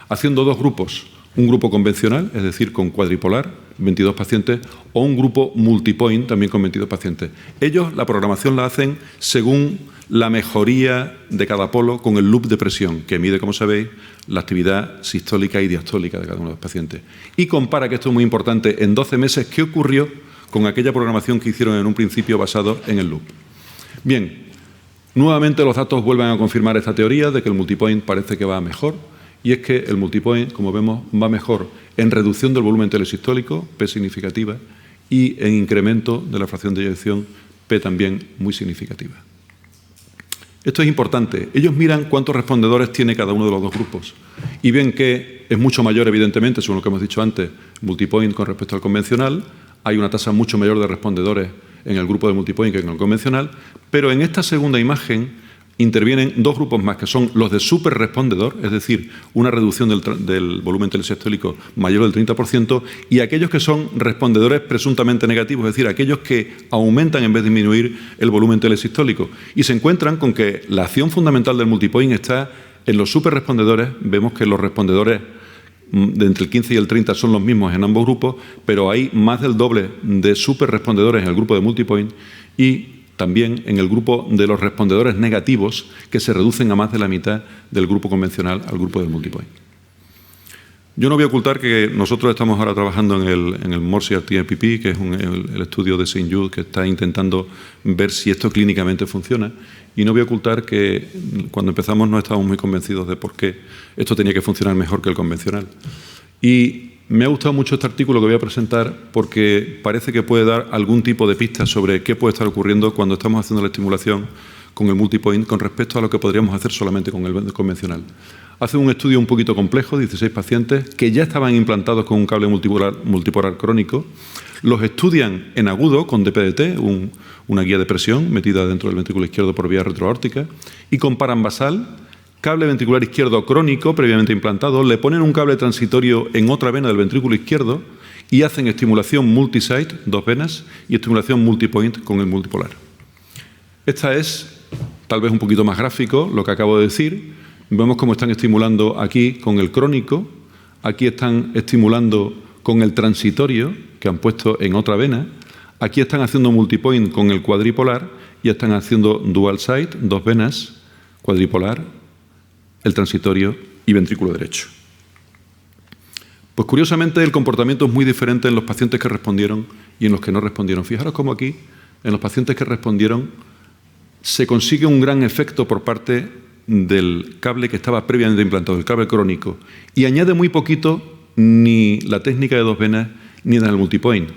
haciendo 2 grupos, un grupo convencional, es decir, con cuadripolar, 22 pacientes, o un grupo multipoint, también con 22 pacientes. Ellos la programación la hacen según la mejoría de cada polo con el loop de presión, que mide, como sabéis, la actividad sistólica y diastólica de cada uno de los pacientes. Y compara, que esto es muy importante, en 12 meses, qué ocurrió con aquella programación que hicieron en un principio basado en el loop. Bien, nuevamente los datos vuelven a confirmar esta teoría de que el multipoint parece que va mejor, y es que el multipoint, como vemos, va mejor en reducción del volumen telesistólico, P significativa, y en incremento de la fracción de eyección, P también muy significativa. Esto es importante. Ellos miran cuántos respondedores tiene cada uno de los dos grupos y ven que es mucho mayor, evidentemente, según lo que hemos dicho antes, multipoint con respecto al convencional. Hay una tasa mucho mayor de respondedores en el grupo de multipoint que en el convencional, pero en esta segunda imagen intervienen dos grupos más, que son los de superrespondedor, es decir, una reducción del volumen telesistólico mayor del 30%, y aquellos que son respondedores presuntamente negativos, es decir, aquellos que aumentan en vez de disminuir el volumen telesistólico. Y se encuentran con que la acción fundamental del multipoint está en los superrespondedores. Vemos que los respondedores de entre el 15 y el 30 son los mismos en ambos grupos, pero hay más del doble de superrespondedores en el grupo de multipoint y también en el grupo de los respondedores negativos, que se reducen a más de la mitad del grupo convencional al grupo del multipoint. Yo no voy a ocultar que nosotros estamos ahora trabajando en el Morse RT-MPP, que es el estudio de St. Jude que está intentando ver si esto clínicamente funciona. Y no voy a ocultar que cuando empezamos no estábamos muy convencidos de por qué esto tenía que funcionar mejor que el convencional. Y me ha gustado mucho este artículo que voy a presentar porque parece que puede dar algún tipo de pista sobre qué puede estar ocurriendo cuando estamos haciendo la estimulación con el multipoint con respecto a lo que podríamos hacer solamente con el convencional. Hace un estudio un poquito complejo, 16 pacientes que ya estaban implantados con un cable multipolar crónico. Los estudian en agudo con DPDT, una guía de presión metida dentro del ventrículo izquierdo por vía retroaórtica, y comparan basal, cable ventricular izquierdo crónico previamente implantado, le ponen un cable transitorio en otra vena del ventrículo izquierdo y hacen estimulación multisite, 2 venas, y estimulación multipoint con el multipolar. Esta es, tal vez un poquito más gráfico, lo que acabo de decir. Vemos cómo están estimulando aquí con el crónico, aquí están estimulando con el transitorio, que han puesto en otra vena, aquí están haciendo multipoint con el cuadripolar y están haciendo dual site, 2 venas, cuadripolar, el transitorio y ventrículo derecho. Pues curiosamente el comportamiento es muy diferente en los pacientes que respondieron y en los que no respondieron. Fijaros cómo aquí, en los pacientes que respondieron, se consigue un gran efecto por parte del cable que estaba previamente implantado, el cable crónico, y añade muy poquito ni la técnica de 2 venas ni en el multipoint.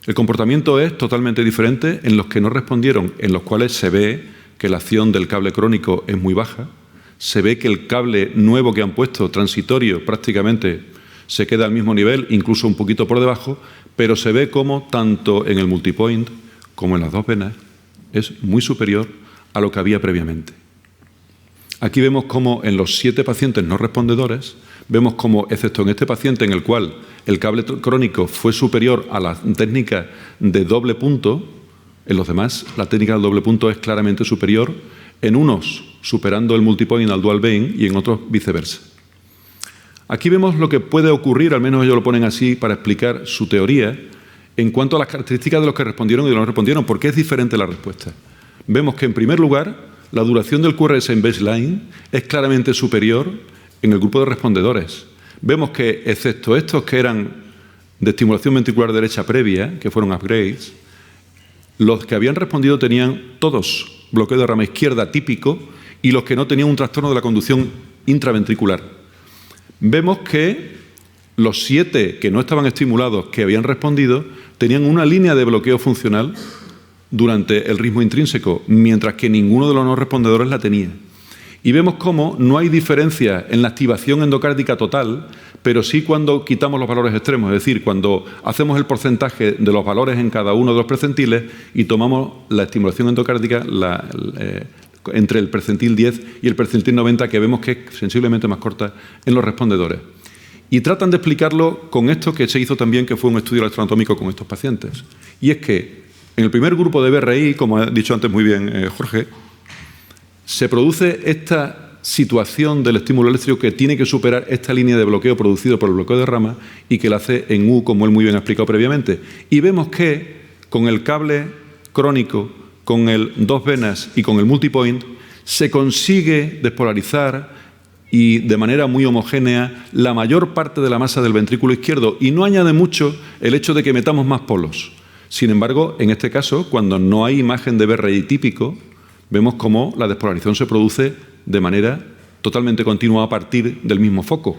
El comportamiento es totalmente diferente en los que no respondieron, en los cuales se ve que la acción del cable crónico es muy baja. Se ve que el cable nuevo que han puesto, transitorio, prácticamente se queda al mismo nivel, incluso un poquito por debajo, pero se ve como tanto en el multipoint como en las 2 venas es muy superior a lo que había previamente. Aquí vemos como en los 7 pacientes no respondedores, vemos como, excepto en este paciente en el cual el cable crónico fue superior a la técnica de doble punto, en los demás la técnica del doble punto es claramente superior, en unos superando el multipoint al dual vein y en otros viceversa. Aquí vemos lo que puede ocurrir, al menos ellos lo ponen así para explicar su teoría, en cuanto a las características de los que respondieron y de los que no respondieron, porque es diferente la respuesta. Vemos que, en primer lugar, la duración del QRS en baseline es claramente superior en el grupo de respondedores. Vemos que, excepto estos que eran de estimulación ventricular derecha previa, que fueron upgrades, los que habían respondido tenían todos bloqueo de rama izquierda típico y los que no tenían un trastorno de la conducción intraventricular. Vemos que los 7 que no estaban estimulados, que habían respondido, tenían una línea de bloqueo funcional durante el ritmo intrínseco, mientras que ninguno de los no respondedores la tenía. Y vemos cómo no hay diferencia en la activación endocárdica total, pero sí cuando quitamos los valores extremos, es decir, cuando hacemos el porcentaje de los valores en cada uno de los percentiles y tomamos la estimulación endocárdica entre el percentil 10 y el percentil 90, que vemos que es sensiblemente más corta en los respondedores. Y tratan de explicarlo con esto que se hizo también, que fue un estudio electroanatómico con estos pacientes. Y es que en el primer grupo de BRI, como ha dicho antes muy bien Jorge, se produce esta situación del estímulo eléctrico que tiene que superar esta línea de bloqueo producido por el bloqueo de rama y que la hace en U, como él muy bien ha explicado previamente. Y vemos que con el cable crónico, con el 2 venas y con el multipoint, se consigue despolarizar y de manera muy homogénea la mayor parte de la masa del ventrículo izquierdo, y no añade mucho el hecho de que metamos más polos. Sin embargo, en este caso, cuando no hay imagen de BRI típico, vemos cómo la despolarización se produce de manera totalmente continua a partir del mismo foco.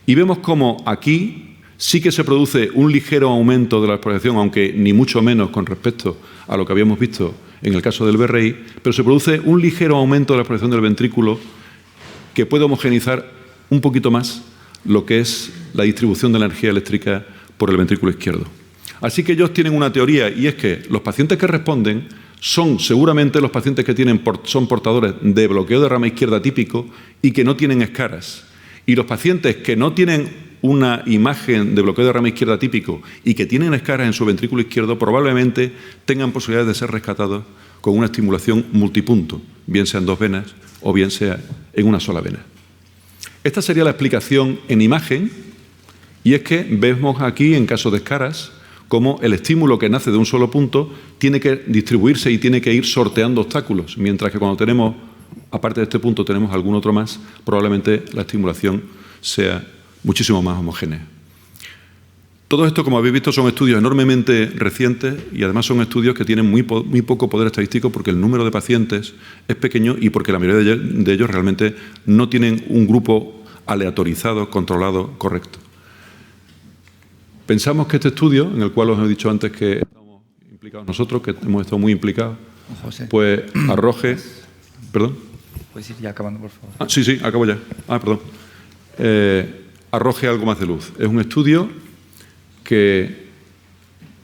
Y vemos cómo aquí sí que se produce un ligero aumento de la despolarización, aunque ni mucho menos con respecto a lo que habíamos visto en el caso del BRI, pero se produce un ligero aumento de la despolarización del ventrículo que puede homogeneizar un poquito más lo que es la distribución de la energía eléctrica por el ventrículo izquierdo. Así que ellos tienen una teoría, y es que los pacientes que responden son seguramente los pacientes que son portadores de bloqueo de rama izquierda típico y que no tienen escaras. Y los pacientes que no tienen una imagen de bloqueo de rama izquierda típico y que tienen escaras en su ventrículo izquierdo probablemente tengan posibilidades de ser rescatados con una estimulación multipunto, bien sea en 2 venas o bien sea en una sola vena. Esta sería la explicación en imagen, y es que vemos aquí, en caso de escaras, cómo el estímulo que nace de un solo punto tiene que distribuirse y tiene que ir sorteando obstáculos, mientras que cuando tenemos, aparte de este punto, tenemos algún otro más, probablemente la estimulación sea muchísimo más homogénea. Todo esto, como habéis visto, son estudios enormemente recientes y además son estudios que tienen muy poco poder estadístico porque el número de pacientes es pequeño y porque la mayoría de ellos realmente no tienen un grupo aleatorizado, controlado, correcto. Pensamos que este estudio, en el cual os he dicho antes que estamos implicados nosotros, que hemos estado muy implicados, pues arroje... ¿Perdón? Puedes ir ya acabando, por favor. Sí, acabo ya. Perdón. Arroje algo más de luz. Es un estudio que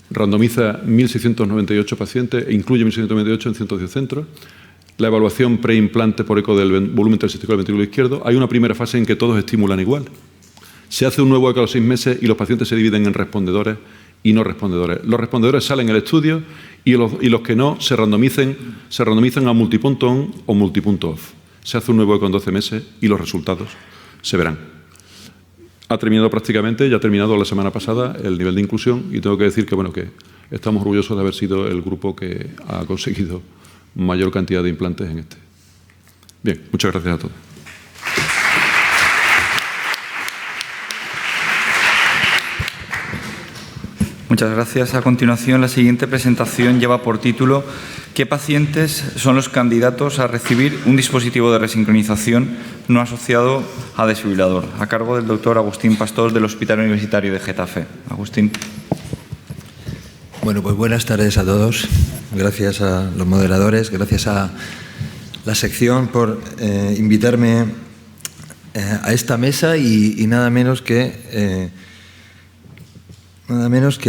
randomiza 1.698 pacientes e incluye 1.698 en 110 centros. La evaluación preimplante por eco del volumen intersticial del ventrículo izquierdo. Hay una primera fase en que todos estimulan igual. Se hace un nuevo eco a los 6 meses y los pacientes se dividen en respondedores y no respondedores. Los respondedores salen en el estudio y los que no se randomizan a multipunto on o multipunto off. Se hace un nuevo eco en 12 meses y los resultados se verán. Ha terminado prácticamente, ya ha terminado la semana pasada el nivel de inclusión y tengo que decir que, que estamos orgullosos de haber sido el grupo que ha conseguido mayor cantidad de implantes en este. Bien, muchas gracias a todos. Muchas gracias. A continuación, la siguiente presentación lleva por título ¿Qué pacientes son los candidatos a recibir un dispositivo de resincronización no asociado a desfibrilador? A cargo del doctor Agustín Pastor del Hospital Universitario de Getafe. Agustín. Bueno, pues buenas tardes a todos. Gracias a los moderadores, gracias a la sección por invitarme a esta mesa y nada menos que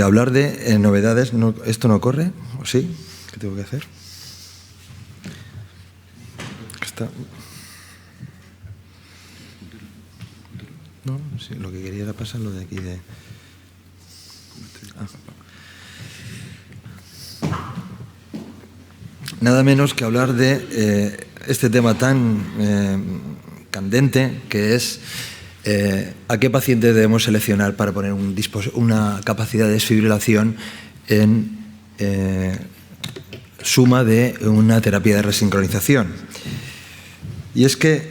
hablar de novedades. No, ¿esto no corre? ¿O sí? ¿Qué tengo que hacer? No, sí, lo que quería era pasar lo de aquí de... Nada menos que hablar de este tema tan candente que es a qué paciente debemos seleccionar para poner una capacidad de desfibrilación en suma de una terapia de resincronización. Y es que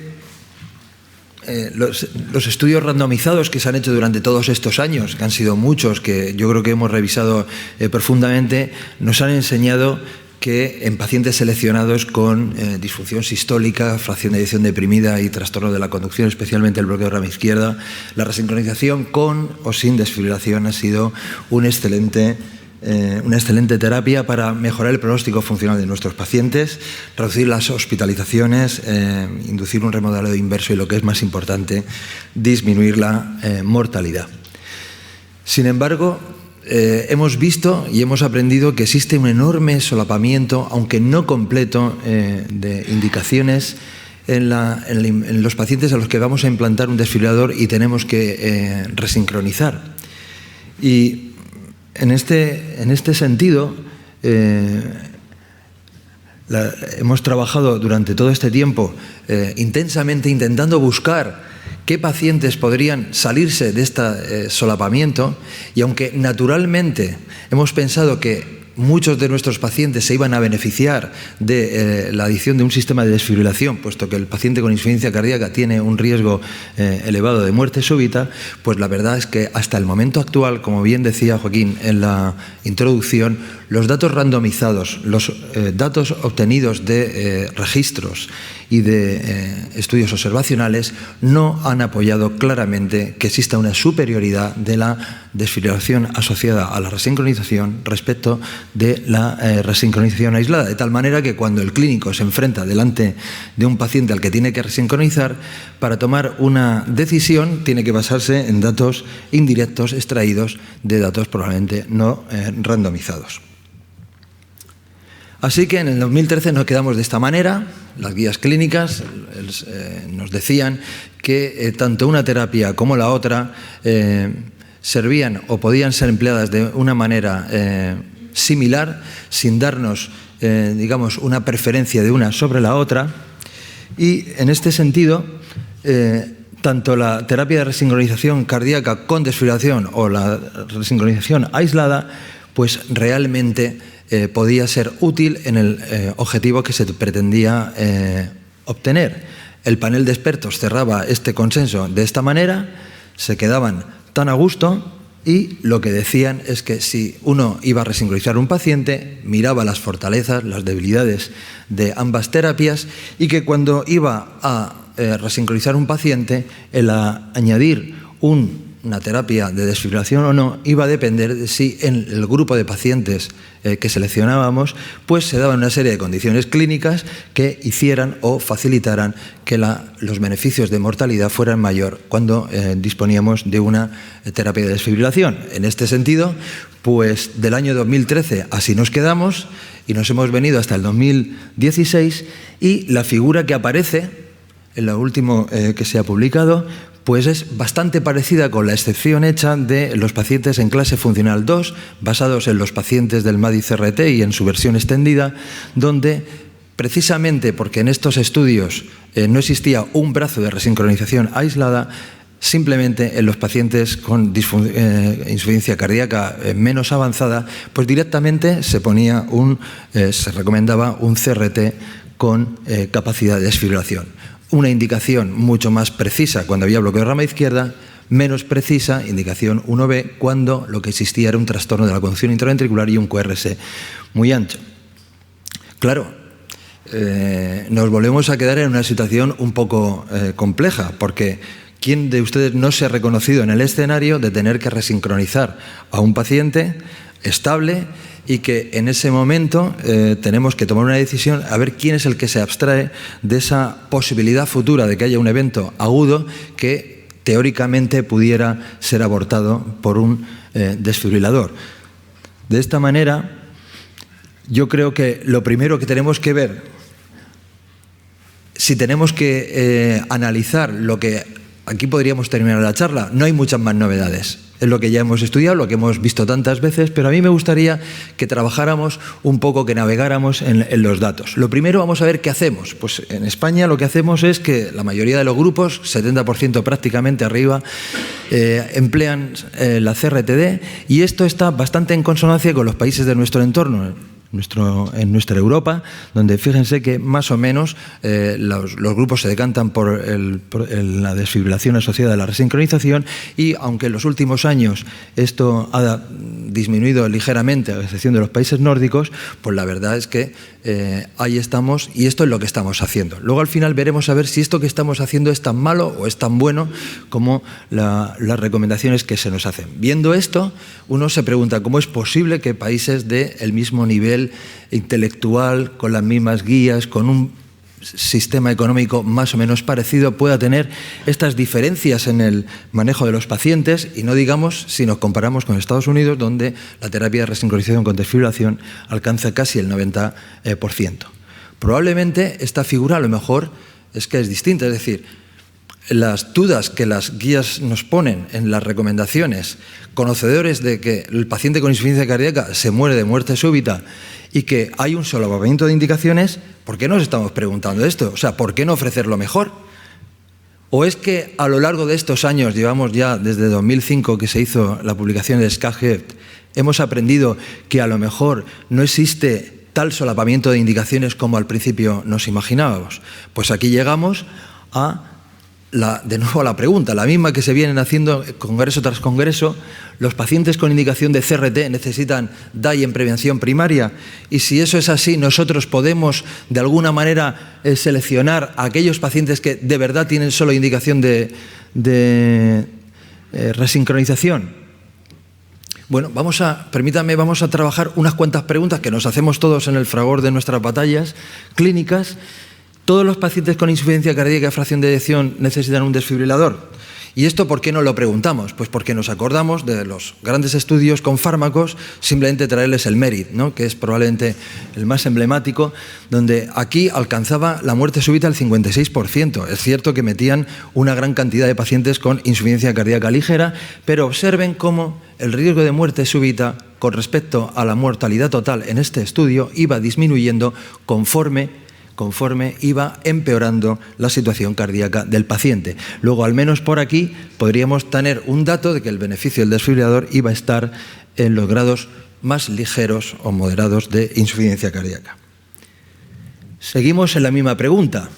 los estudios randomizados que se han hecho durante todos estos años, que han sido muchos, que yo creo que hemos revisado profundamente, nos han enseñado que en pacientes seleccionados con disfunción sistólica, fracción de eyección deprimida y trastorno de la conducción, especialmente el bloqueo de rama izquierda, la resincronización con o sin desfibrilación ha sido una excelente terapia para mejorar el pronóstico funcional de nuestros pacientes, reducir las hospitalizaciones, inducir un remodelado inverso y, lo que es más importante, disminuir la mortalidad. Sin embargo, hemos visto y hemos aprendido que existe un enorme solapamiento, aunque no completo, de indicaciones en los pacientes a los que vamos a implantar un desfibrilador y tenemos que resincronizar. Y en este sentido, hemos trabajado durante todo este tiempo intensamente intentando buscar qué pacientes podrían salirse de este solapamiento, y aunque naturalmente hemos pensado que muchos de nuestros pacientes se iban a beneficiar de la adición de un sistema de desfibrilación, puesto que el paciente con insuficiencia cardíaca tiene un riesgo elevado de muerte súbita, pues la verdad es que hasta el momento actual, como bien decía Joaquín en la introducción, los datos randomizados, los datos obtenidos de registros y de estudios observacionales no han apoyado claramente que exista una superioridad de la desfibrilación asociada a la resincronización respecto de la resincronización aislada, de tal manera que cuando el clínico se enfrenta delante de un paciente al que tiene que resincronizar, para tomar una decisión tiene que basarse en datos indirectos extraídos de datos probablemente no randomizados. Así que en el 2013 nos quedamos de esta manera. Las guías clínicas nos decían que tanto una terapia como la otra servían o podían ser empleadas de una manera similar, sin darnos, digamos, una preferencia de una sobre la otra. Y en este sentido, tanto la terapia de resincronización cardíaca con desfibrilación o la resincronización aislada, pues realmente podía ser útil en el objetivo que se pretendía obtener. El panel de expertos cerraba este consenso de esta manera, se quedaban tan a gusto y lo que decían es que si uno iba a resincronizar un paciente, miraba las fortalezas, las debilidades de ambas terapias y que cuando iba a resincronizar un paciente, el añadir una terapia de desfibrilación o no iba a depender de si en el grupo de pacientes que seleccionábamos pues se daban una serie de condiciones clínicas que hicieran o facilitaran que los beneficios de mortalidad fueran mayor cuando disponíamos de una terapia de desfibrilación. En este sentido, pues del año 2013 así nos quedamos y nos hemos venido hasta el 2016 y la figura que aparece en lo último que se ha publicado pues es bastante parecida con la excepción hecha de los pacientes en clase funcional 2, basados en los pacientes del MADI-CRT y en su versión extendida, donde precisamente porque en estos estudios no existía un brazo de resincronización aislada, simplemente en los pacientes con insuficiencia cardíaca menos avanzada, pues directamente se recomendaba un CRT con capacidad de desfibrilación. Una indicación mucho más precisa cuando había bloqueo de rama izquierda, menos precisa, indicación 1B, cuando lo que existía era un trastorno de la conducción intraventricular y un QRS muy ancho. Claro, nos volvemos a quedar en una situación un poco compleja, porque ¿quién de ustedes no se ha reconocido en el escenario de tener que resincronizar a un paciente estable y que en ese momento tenemos que tomar una decisión a ver quién es el que se abstrae de esa posibilidad futura de que haya un evento agudo que teóricamente pudiera ser abortado por un desfibrilador? De esta manera, yo creo que lo primero que tenemos que ver, si tenemos que analizar lo que aquí podríamos terminar la charla, no hay muchas más novedades. Es lo que ya hemos estudiado, lo que hemos visto tantas veces, pero a mí me gustaría que trabajáramos un poco, que navegáramos en los datos. Lo primero, vamos a ver qué hacemos. Pues en España lo que hacemos es que la mayoría de los grupos, 70% prácticamente arriba, emplean la CRTD y esto está bastante en consonancia con los países de nuestro entorno. En nuestra Europa, donde fíjense que más o menos los grupos se decantan por la desfibrilación asociada a la resincronización y aunque en los últimos años esto ha disminuido ligeramente, a excepción de los países nórdicos, pues la verdad es que ahí estamos y esto es lo que estamos haciendo. Luego al final veremos a ver si esto que estamos haciendo es tan malo o es tan bueno como las recomendaciones que se nos hacen. Viendo esto, uno se pregunta cómo es posible que países del mismo nivel intelectual, con las mismas guías, con un sistema económico más o menos parecido, pueda tener estas diferencias en el manejo de los pacientes y no digamos si nos comparamos con Estados Unidos, donde la terapia de resincronización con desfibrilación alcanza casi el 90%. Probablemente esta figura a lo mejor es que es distinta, es decir, las dudas que las guías nos ponen en las recomendaciones, conocedores de que el paciente con insuficiencia cardíaca se muere de muerte súbita y que hay un solapamiento de indicaciones, ¿por qué nos estamos preguntando esto? O sea, ¿por qué no ofrecerlo mejor? ¿O es que a lo largo de estos años, llevamos ya desde 2005 que se hizo la publicación de Skaghead, hemos aprendido que a lo mejor no existe tal solapamiento de indicaciones como al principio nos imaginábamos. Pues aquí llegamos de nuevo a la pregunta, la misma que se vienen haciendo congreso tras congreso. ¿Los pacientes con indicación de CRT necesitan DAI en prevención primaria? Y si eso es así, ¿nosotros podemos de alguna manera seleccionar a aquellos pacientes que de verdad tienen solo indicación de resincronización? Bueno, permítanme, vamos a trabajar unas cuantas preguntas que nos hacemos todos en el fragor de nuestras batallas clínicas. ¿Todos los pacientes con insuficiencia cardíaca y fracción de eyección necesitan un desfibrilador? ¿Y esto por qué no lo preguntamos? Pues porque nos acordamos de los grandes estudios con fármacos, simplemente traerles el MERIT, ¿no?, que es probablemente el más emblemático, donde aquí alcanzaba la muerte súbita el 56%. Es cierto que metían una gran cantidad de pacientes con insuficiencia cardíaca ligera, pero observen cómo el riesgo de muerte súbita con respecto a la mortalidad total en este estudio iba disminuyendo conforme iba empeorando la situación cardíaca del paciente. Luego, al menos por aquí, podríamos tener un dato de que el beneficio del desfibrilador iba a estar en los grados más ligeros o moderados de insuficiencia cardíaca. Seguimos en la misma pregunta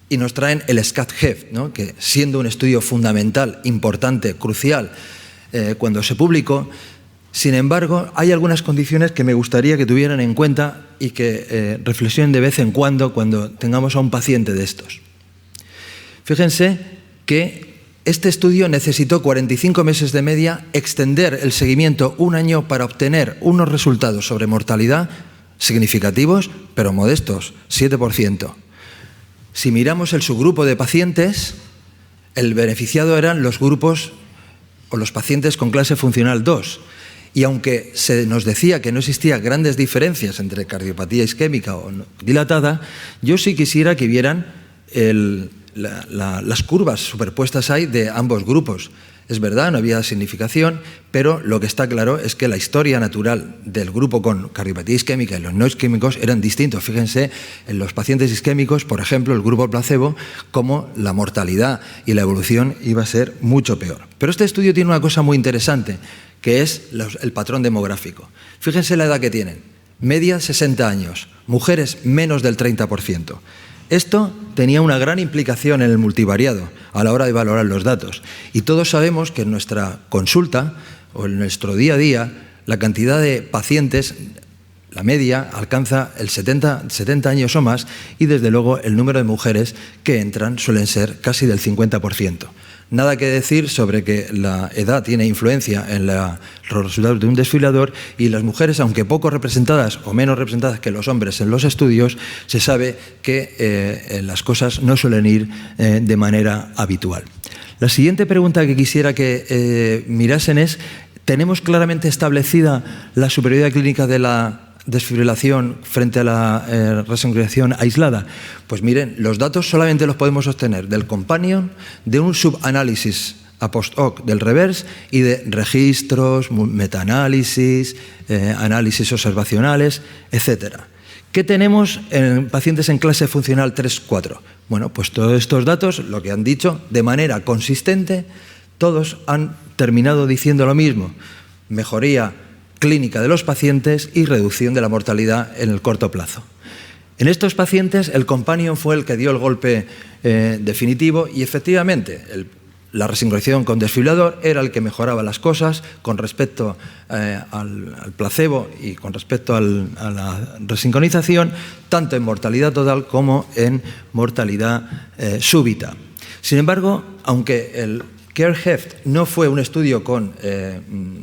y nos traen el SCAT-HEFT, ¿no?, que siendo un estudio fundamental, importante, crucial, cuando se publicó. Sin embargo, hay algunas condiciones que me gustaría que tuvieran en cuenta y que reflexionen de vez en cuando tengamos a un paciente de estos. Fíjense que este estudio necesitó 45 meses de media, extender el seguimiento un año para obtener unos resultados sobre mortalidad significativos, pero modestos, 7%. Si miramos el subgrupo de pacientes, el beneficiado eran los grupos o los pacientes con clase funcional 2. Y aunque se nos decía que no existían grandes diferencias entre cardiopatía isquémica o dilatada, yo sí quisiera que vieran las curvas superpuestas ahí de ambos grupos. Es verdad, no había significación, pero lo que está claro es que la historia natural del grupo con cardiopatía isquémica y los no isquémicos eran distintos. Fíjense, en los pacientes isquémicos, por ejemplo, el grupo placebo, como la mortalidad y la evolución iba a ser mucho peor. Pero este estudio tiene una cosa muy interesante, que es el patrón demográfico. Fíjense la edad que tienen, media 60 años, mujeres menos del 30%. Esto tenía una gran implicación en el multivariado a la hora de valorar los datos. Y todos sabemos que en nuestra consulta o en nuestro día a día, la cantidad de pacientes, la media, alcanza el 70 años o más, y desde luego el número de mujeres que entran suelen ser casi del 50%. Nada que decir sobre que la edad tiene influencia en los resultados de un desfibrilador, y las mujeres, aunque poco representadas o menos representadas que los hombres en los estudios, se sabe que las cosas no suelen ir de manera habitual. La siguiente pregunta que quisiera que mirasen es: ¿tenemos claramente establecida la superioridad clínica de la desfibrilación frente a la resincronización aislada? Pues miren, los datos solamente los podemos obtener del companion, de un subanálisis a post hoc del reverse y de registros, metaanálisis, análisis observacionales, etc. ¿Qué tenemos en pacientes en clase funcional 3-4? Bueno, pues todos estos datos, lo que han dicho de manera consistente, todos han terminado diciendo lo mismo: mejoría clínica de los pacientes y reducción de la mortalidad en el corto plazo. En estos pacientes el companion fue el que dio el golpe definitivo, y efectivamente la resincronización con desfibrilador era el que mejoraba las cosas con respecto al placebo y con respecto a la resincronización, tanto en mortalidad total como en mortalidad súbita. Sin embargo, aunque el CARE-HEFT no fue un estudio con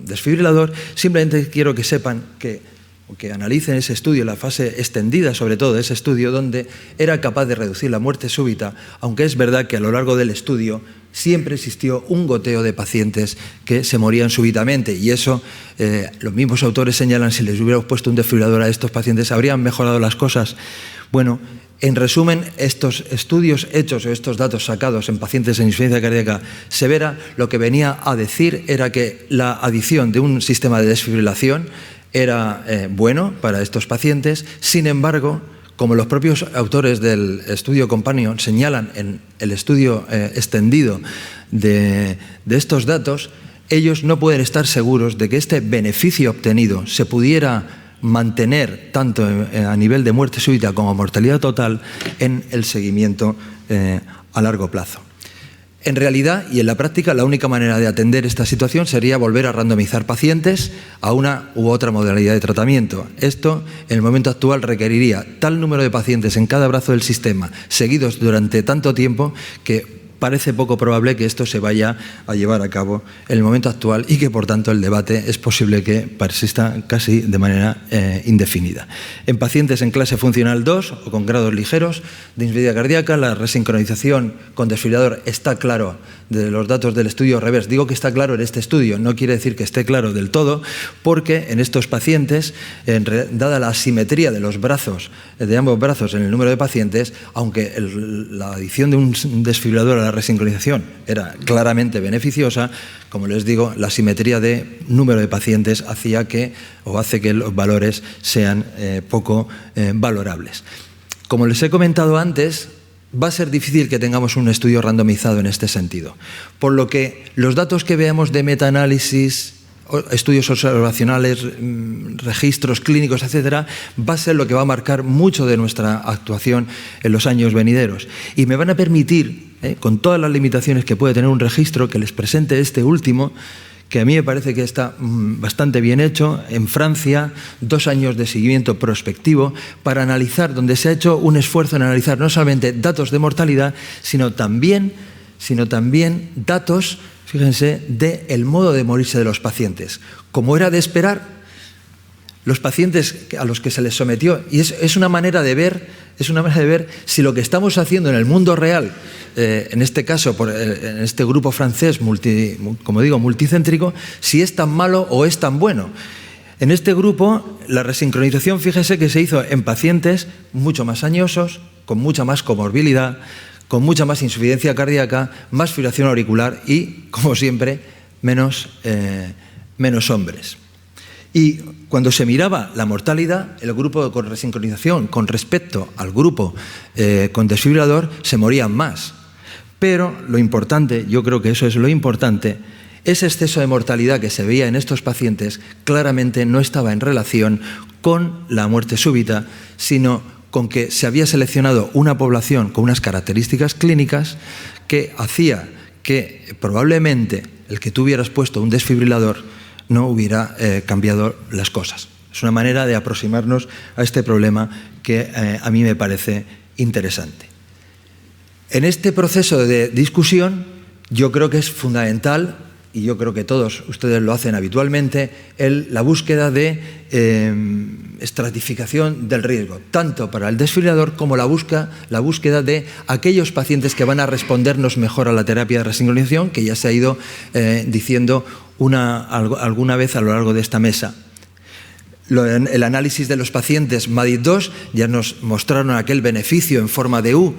desfibrilador, simplemente quiero que sepan que analicen ese estudio, la fase extendida sobre todo de ese estudio, donde era capaz de reducir la muerte súbita, aunque es verdad que a lo largo del estudio siempre existió un goteo de pacientes que se morían súbitamente, y eso los mismos autores señalan: si les hubiéramos puesto un desfibrilador a estos pacientes, ¿habrían mejorado las cosas? Bueno, en resumen, estos estudios hechos o estos datos sacados en pacientes en insuficiencia cardíaca severa, lo que venía a decir era que la adición de un sistema de desfibrilación era bueno para estos pacientes. Sin embargo, como los propios autores del estudio Companion señalan en el estudio extendido de estos datos, ellos no pueden estar seguros de que este beneficio obtenido se pudiera mantener tanto a nivel de muerte súbita como mortalidad total en el seguimiento a largo plazo. En realidad y en la práctica, la única manera de atender esta situación sería volver a randomizar pacientes a una u otra modalidad de tratamiento. Esto, en el momento actual, requeriría tal número de pacientes en cada brazo del sistema, seguidos durante tanto tiempo, que parece poco probable que esto se vaya a llevar a cabo en el momento actual y que, por tanto, el debate es posible que persista casi de manera indefinida. En pacientes en clase funcional 2 o con grados ligeros de insuficiencia cardíaca, la resincronización con desfibrilador está claro de los datos del estudio REVERSE. Digo que está claro en este estudio, no quiere decir que esté claro del todo, porque en estos pacientes, dada la asimetría de los brazos, de ambos brazos en el número de pacientes, aunque la adición de un desfibrilador a la resincronización era claramente beneficiosa, como les digo, la asimetría de número de pacientes hace que los valores sean poco valorables. Como les he comentado antes, va a ser difícil que tengamos un estudio randomizado en este sentido, por lo que los datos que veamos de metaanálisis, estudios observacionales, registros clínicos, etcétera, va a ser lo que va a marcar mucho de nuestra actuación en los años venideros. Y me van a permitir, con todas las limitaciones que puede tener un registro, que les presente este último, que a mí me parece que está bastante bien hecho, en Francia, 2 años de seguimiento prospectivo para analizar, donde se ha hecho un esfuerzo en analizar no solamente datos de mortalidad, sino también datos, fíjense, del modo de morirse de los pacientes. Como era de esperar, los pacientes a los que se les sometió, y es una manera de ver si lo que estamos haciendo en el mundo real, en este caso, en este grupo francés, como digo, multicéntrico, si es tan malo o es tan bueno. En este grupo, la resincronización, fíjese que se hizo en pacientes mucho más añosos, con mucha más comorbilidad, con mucha más insuficiencia cardíaca, más fibrilación auricular y, como siempre, menos hombres. Y cuando se miraba la mortalidad, el grupo con resincronización con respecto al grupo con desfibrilador se morían más. Pero lo importante, yo creo que eso es lo importante, ese exceso de mortalidad que se veía en estos pacientes claramente no estaba en relación con la muerte súbita, sino con que se había seleccionado una población con unas características clínicas que hacía que probablemente el que tú hubieras puesto un desfibrilador no hubiera cambiado las cosas. Es una manera de aproximarnos a este problema que a mí me parece interesante. En este proceso de discusión, yo creo que es fundamental, y yo creo que todos ustedes lo hacen habitualmente, la búsqueda de estratificación del riesgo, tanto para el desfibrilador como la búsqueda de aquellos pacientes que van a respondernos mejor a la terapia de resincronización, que ya se ha ido diciendo alguna vez a lo largo de esta mesa. El análisis de los pacientes MADID-2 ya nos mostraron aquel beneficio en forma de U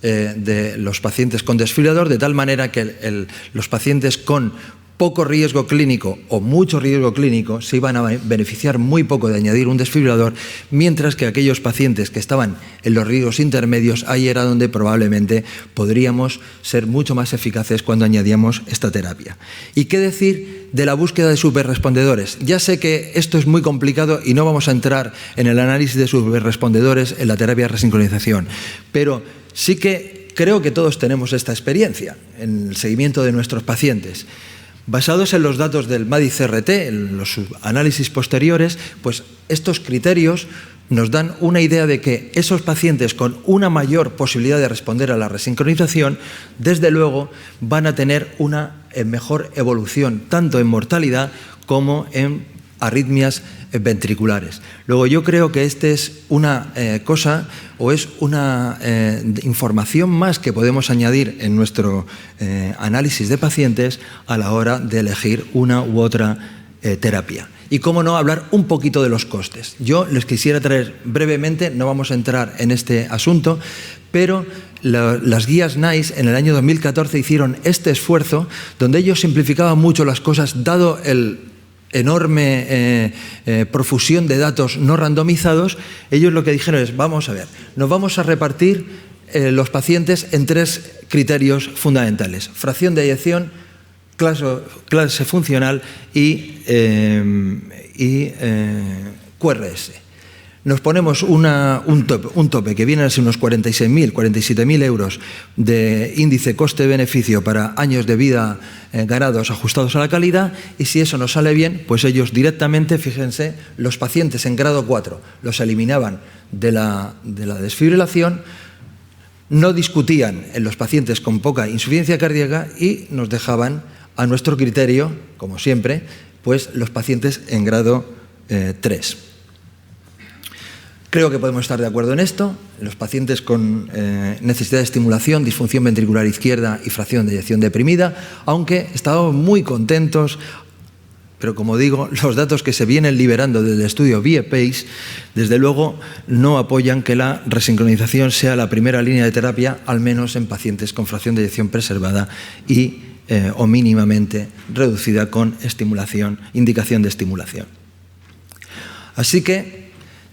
de los pacientes con desfibrilador, de tal manera que los pacientes con poco riesgo clínico o mucho riesgo clínico se iban a beneficiar muy poco de añadir un desfibrilador, mientras que aquellos pacientes que estaban en los riesgos intermedios, ahí era donde probablemente podríamos ser mucho más eficaces cuando añadíamos esta terapia. ¿Y qué decir de la búsqueda de superrespondedores? Ya sé que esto es muy complicado y no vamos a entrar en el análisis de superrespondedores en la terapia de resincronización, pero sí que creo que todos tenemos esta experiencia en el seguimiento de nuestros pacientes. Basados en los datos del MADID-CRT, en los análisis posteriores, pues estos criterios nos dan una idea de que esos pacientes con una mayor posibilidad de responder a la resincronización, desde luego, van a tener una mejor evolución, tanto en mortalidad como en arritmias ventriculares. Luego, yo creo que esta es una cosa o es una información más que podemos añadir en nuestro análisis de pacientes a la hora de elegir una u otra terapia. Y cómo no, hablar un poquito de los costes. Yo les quisiera traer brevemente, no vamos a entrar en este asunto, pero las guías NICE en el año 2014 hicieron este esfuerzo donde ellos simplificaban mucho las cosas, dado el enorme profusión de datos no randomizados. Ellos lo que dijeron es, vamos a ver, nos vamos a repartir los pacientes en 3 criterios fundamentales: fracción de eyección, clase funcional y QRS. Nos ponemos un tope que viene a ser unos 46.000, 47.000 euros de índice coste-beneficio para años de vida ganados ajustados a la calidad, y si eso nos sale bien, pues ellos directamente, fíjense, los pacientes en grado 4 los eliminaban de la desfibrilación, no discutían en los pacientes con poca insuficiencia cardíaca y nos dejaban a nuestro criterio, como siempre, pues los pacientes en grado 3. Creo que podemos estar de acuerdo en esto. Los pacientes con necesidad de estimulación, disfunción ventricular izquierda y fracción de eyección deprimida, aunque estábamos muy contentos, pero como digo, los datos que se vienen liberando desde el estudio VIA-PACE, desde luego no apoyan que la resincronización sea la primera línea de terapia, al menos en pacientes con fracción de eyección preservada o mínimamente reducida con estimulación, indicación de estimulación. Así que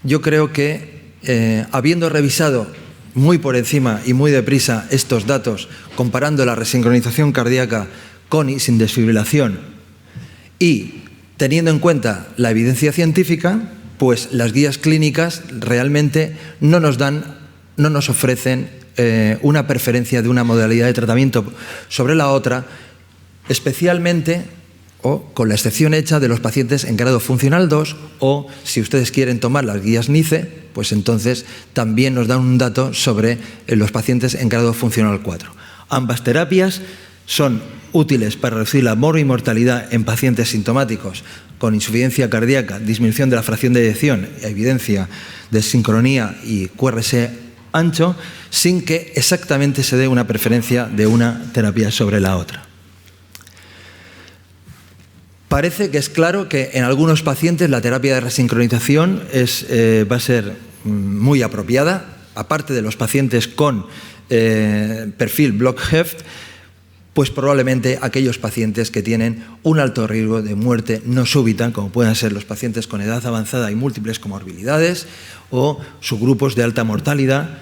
yo creo que, habiendo revisado muy por encima y muy deprisa estos datos, comparando la resincronización cardíaca con y sin desfibrilación y teniendo en cuenta la evidencia científica, pues las guías clínicas realmente no nos ofrecen una preferencia de una modalidad de tratamiento sobre la otra, especialmente o con la excepción hecha de los pacientes en grado funcional 2, o si ustedes quieren tomar las guías NICE, pues entonces también nos dan un dato sobre los pacientes en grado funcional 4. Ambas terapias son útiles para reducir la morbimortalidad en pacientes sintomáticos con insuficiencia cardíaca, disminución de la fracción de eyección, evidencia de sincronía y QRS ancho, sin que exactamente se dé una preferencia de una terapia sobre la otra. Parece que es claro que en algunos pacientes la terapia de resincronización va a ser muy apropiada, aparte de los pacientes con perfil Block-Heft, pues probablemente aquellos pacientes que tienen un alto riesgo de muerte no súbita, como pueden ser los pacientes con edad avanzada y múltiples comorbilidades o subgrupos de alta mortalidad,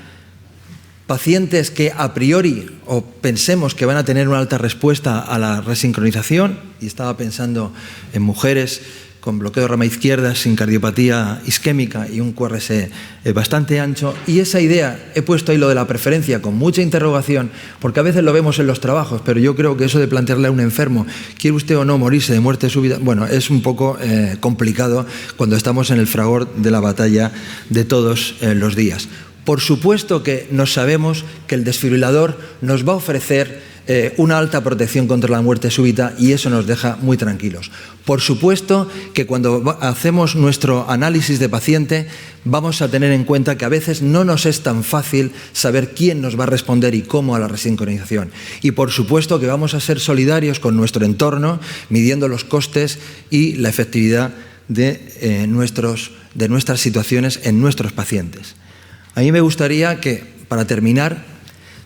pacientes que a priori o pensemos que van a tener una alta respuesta a la resincronización, y estaba pensando en mujeres con bloqueo de rama izquierda, sin cardiopatía isquémica y un QRS bastante ancho, y esa idea, he puesto ahí lo de la preferencia con mucha interrogación, porque a veces lo vemos en los trabajos, pero yo creo que eso de plantearle a un enfermo, ¿quiere usted o no morirse de muerte súbita? Bueno, es un poco complicado cuando estamos en el fragor de la batalla de todos los días. Por supuesto que nos sabemos que el desfibrilador nos va a ofrecer una alta protección contra la muerte súbita, y eso nos deja muy tranquilos. Por supuesto que cuando hacemos nuestro análisis de paciente vamos a tener en cuenta que a veces no nos es tan fácil saber quién nos va a responder y cómo a la resincronización. Y por supuesto que vamos a ser solidarios con nuestro entorno, midiendo los costes y la efectividad de nuestras situaciones en nuestros pacientes. A mí me gustaría que, para terminar,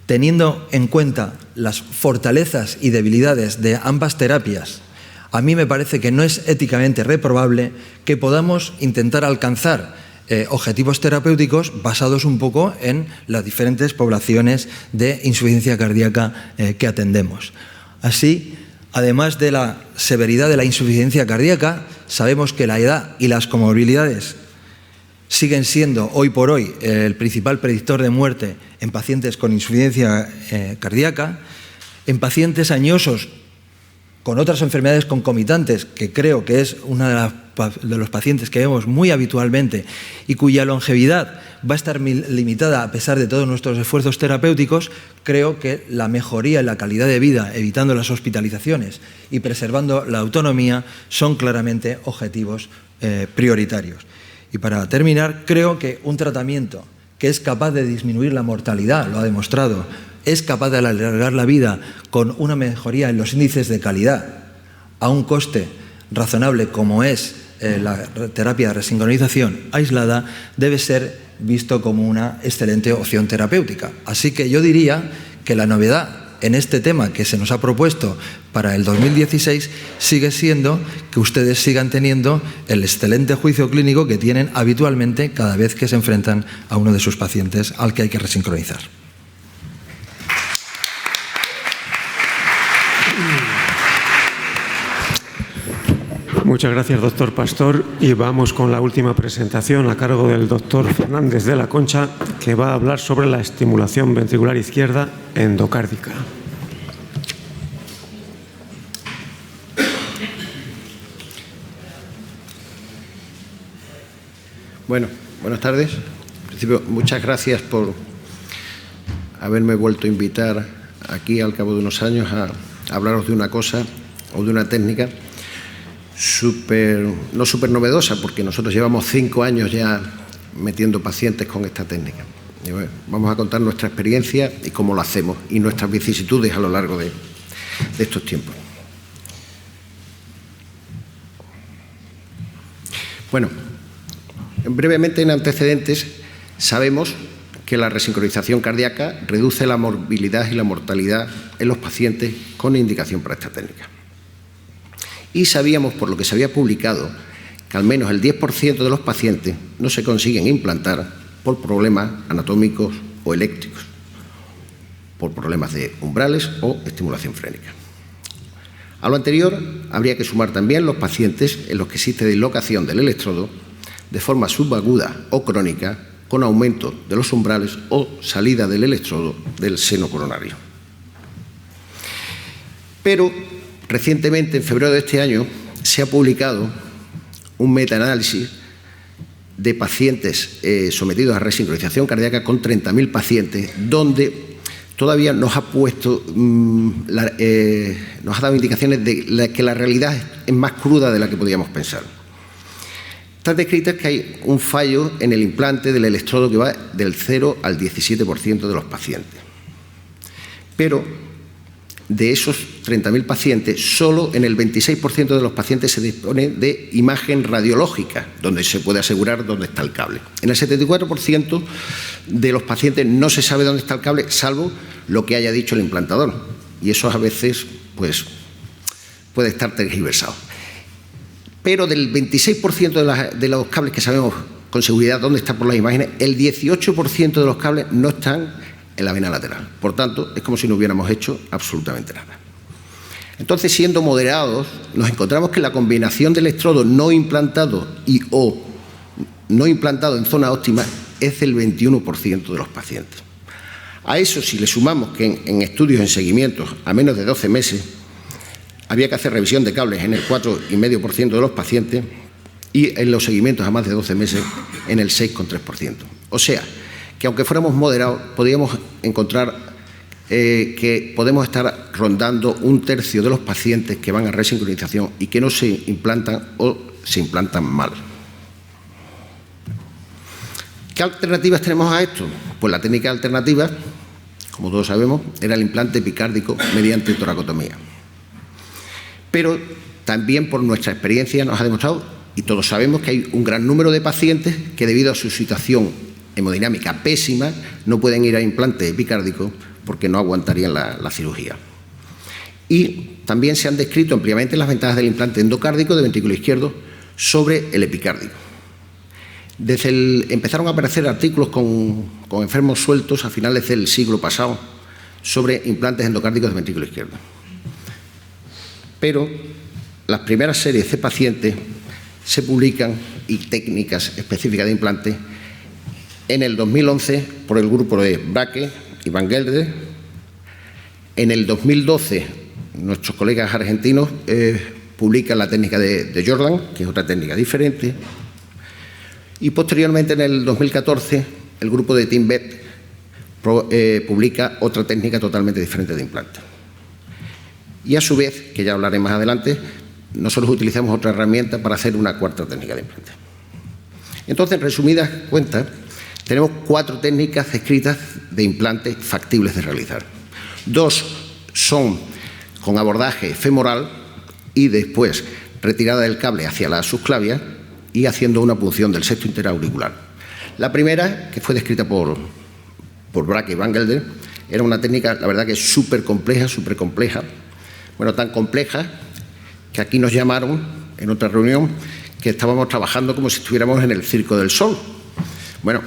teniendo en cuenta las fortalezas y debilidades de ambas terapias, a mí me parece que no es éticamente reprobable que podamos intentar alcanzar objetivos terapéuticos basados un poco en las diferentes poblaciones de insuficiencia cardíaca que atendemos. Así, además de la severidad de la insuficiencia cardíaca, sabemos que la edad y las comorbilidades siguen siendo hoy por hoy el principal predictor de muerte en pacientes con insuficiencia cardíaca, en pacientes añosos con otras enfermedades concomitantes, que creo que es una de los pacientes que vemos muy habitualmente y cuya longevidad va a estar limitada a pesar de todos nuestros esfuerzos terapéuticos. Creo que la mejoría en la calidad de vida, evitando las hospitalizaciones y preservando la autonomía, son claramente objetivos prioritarios. Y para terminar, creo que un tratamiento que es capaz de disminuir la mortalidad, lo ha demostrado, es capaz de alargar la vida con una mejoría en los índices de calidad a un coste razonable como es la terapia de resincronización aislada, debe ser visto como una excelente opción terapéutica. Así que yo diría que la novedad en este tema que se nos ha propuesto para el 2016 sigue siendo que ustedes sigan teniendo el excelente juicio clínico que tienen habitualmente cada vez que se enfrentan a uno de sus pacientes al que hay que resincronizar. Muchas gracias, doctor Pastor. Y vamos con la última presentación a cargo del doctor Fernández de la Concha, que va a hablar sobre la estimulación ventricular izquierda endocárdica. Bueno, buenas tardes. En principio, muchas gracias por haberme vuelto a invitar aquí al cabo de unos años a hablaros de una cosa o de una técnica no súper novedosa, porque nosotros llevamos 5 años ya metiendo pacientes con esta técnica. Y bueno, vamos a contar nuestra experiencia y cómo lo hacemos y nuestras vicisitudes a lo largo de estos tiempos. Bueno, brevemente en antecedentes, sabemos que la resincronización cardíaca reduce la morbilidad y la mortalidad en los pacientes con indicación para esta técnica. Y sabíamos, por lo que se había publicado, que al menos el 10% de los pacientes no se consiguen implantar por problemas anatómicos o eléctricos, por problemas de umbrales o estimulación frénica. A lo anterior, habría que sumar también los pacientes en los que existe dislocación del electrodo de forma subaguda o crónica, con aumento de los umbrales o salida del electrodo del seno coronario. Pero recientemente, en febrero de este año, se ha publicado un metaanálisis de pacientes sometidos a resincronización cardíaca con 30.000 pacientes, donde todavía nos ha puesto, nos ha dado indicaciones de que la realidad es más cruda de la que podíamos pensar. Está descrito que hay un fallo en el implante del electrodo que va del 0 al 17% de los pacientes. Pero de esos 30.000 pacientes, solo en el 26% de los pacientes se dispone de imagen radiológica, donde se puede asegurar dónde está el cable. En el 74% de los pacientes no se sabe dónde está el cable, salvo lo que haya dicho el implantador. Y eso a veces pues, puede estar tergiversado. Pero del 26% de los cables que sabemos con seguridad dónde están por las imágenes, el 18% de los cables no están en la vena lateral. Por tanto, es como si no hubiéramos hecho absolutamente nada. Entonces, siendo moderados, nos encontramos que la combinación de electrodo no implantado y o no implantado en zona óptima es del 21% de los pacientes. A eso, si le sumamos que en estudios en seguimientos a menos de 12 meses, había que hacer revisión de cables en el 4,5% de los pacientes y en los seguimientos a más de 12 meses en el 6,3%. O sea, que aunque fuéramos moderados, podríamos encontrar que podemos estar rondando 1/3 de los pacientes que van a resincronización y que no se implantan o se implantan mal. ¿Qué alternativas tenemos a esto? Pues la técnica alternativa, como todos sabemos, era el implante epicárdico mediante toracotomía. Pero también por nuestra experiencia nos ha demostrado, y todos sabemos, que hay un gran número de pacientes que debido a su situación hemodinámica pésima no pueden ir a implante epicárdico porque no aguantarían la cirugía. Y también se han descrito ampliamente las ventajas del implante endocárdico de ventrículo izquierdo sobre el epicárdico. Empezaron a aparecer artículos con enfermos sueltos a finales del siglo pasado sobre implantes endocárdicos de ventrículo izquierdo. Pero las primeras series de pacientes se publican y técnicas específicas de implante en el 2011 por el grupo de Braque y Van Gelder. En el 2012 nuestros colegas argentinos publican la técnica de Jordan, que es otra técnica diferente. Y posteriormente, en el 2014, el grupo de Tim Bett publica otra técnica totalmente diferente de implante. Y a su vez, que ya hablaré más adelante, nosotros utilizamos otra herramienta para hacer una cuarta técnica de implante. Entonces, en resumidas cuentas, tenemos 4 técnicas descritas de implante factibles de realizar. 2 son con abordaje femoral y después retirada del cable hacia la subclavia y haciendo una punción del septo interauricular. La primera, que fue descrita por Braque y Van Gelder, era una técnica, la verdad, que es súper compleja. Bueno, tan compleja que aquí nos llamaron en otra reunión que estábamos trabajando como si estuviéramos en el Circo del Sol. Bueno,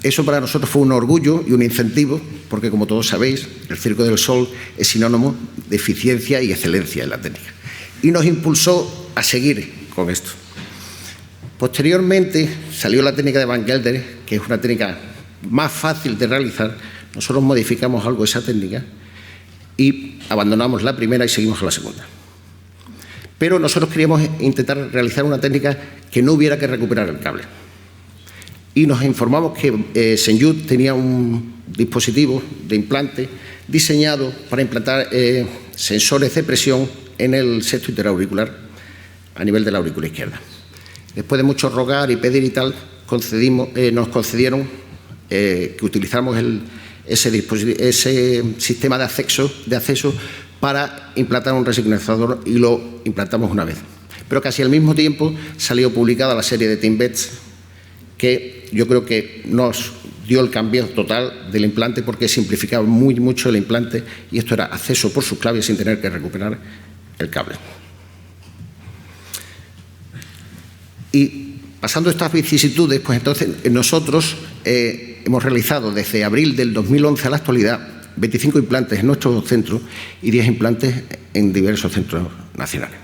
eso para nosotros fue un orgullo y un incentivo, porque como todos sabéis, el Circo del Sol es sinónimo de eficiencia y excelencia en la técnica. Y nos impulsó a seguir con esto. Posteriormente salió la técnica de Van Gelder, que es una técnica más fácil de realizar. Nosotros modificamos algo esa técnica y abandonamos la primera y seguimos con la segunda. Pero nosotros queríamos intentar realizar una técnica que no hubiera que recuperar el cable. Y nos informamos que Senyut tenía un dispositivo de implante diseñado para implantar sensores de presión en el septo interauricular a nivel de la aurícula izquierda. Después de mucho rogar y pedir y tal, nos concedieron que utilizáramos ese sistema de acceso para implantar un resincronizador, y lo implantamos una vez. Pero casi al mismo tiempo salió publicada la serie de Timbets, que yo creo que nos dio el cambio total del implante, porque simplificaba mucho el implante, y esto era acceso por sus claves sin tener que recuperar el cable. Y pasando estas vicisitudes, pues entonces nosotros hemos realizado desde abril del 2011 a la actualidad 25 implantes en nuestro centro y 10 implantes en diversos centros nacionales,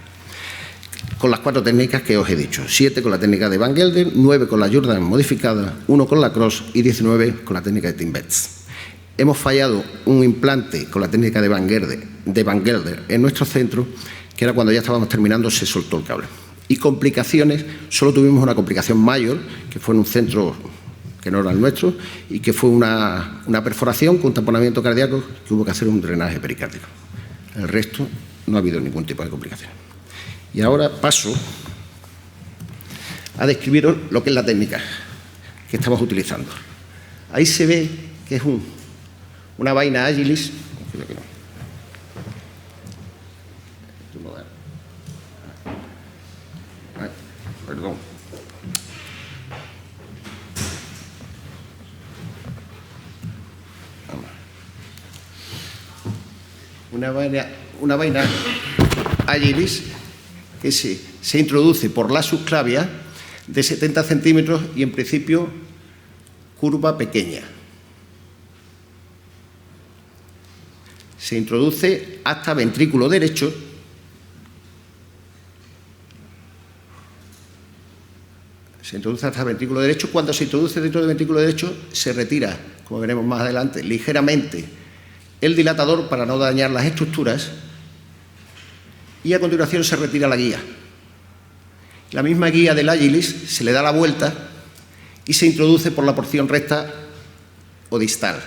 con las 4 técnicas que os he dicho: 7 con la técnica de Van Gelder, 9 con la Jordan modificada, 1 con la Cross y 19 con la técnica de Timbets. Hemos fallado un implante con la técnica de Van Gelder en nuestro centro, que era cuando ya estábamos terminando, se soltó el cable. Y complicaciones, solo tuvimos una complicación mayor, que fue en un centro que no era el nuestro, y que fue una perforación con un taponamiento cardíaco, que hubo que hacer un drenaje pericárdico. El resto no ha habido ningún tipo de complicación. Y ahora paso a describiros lo que es la técnica que estamos utilizando. Ahí se ve que es una vaina Agilis. Perdón. Una vaina Agilis que se introduce por la subclavia de 70 centímetros y en principio curva pequeña. Se introduce hasta ventrículo derecho. Cuando se introduce dentro del ventrículo derecho, se retira, como veremos más adelante, ligeramente el dilatador para no dañar las estructuras, y a continuación se retira la guía. La misma guía del Agilis se le da la vuelta y se introduce por la porción recta o distal.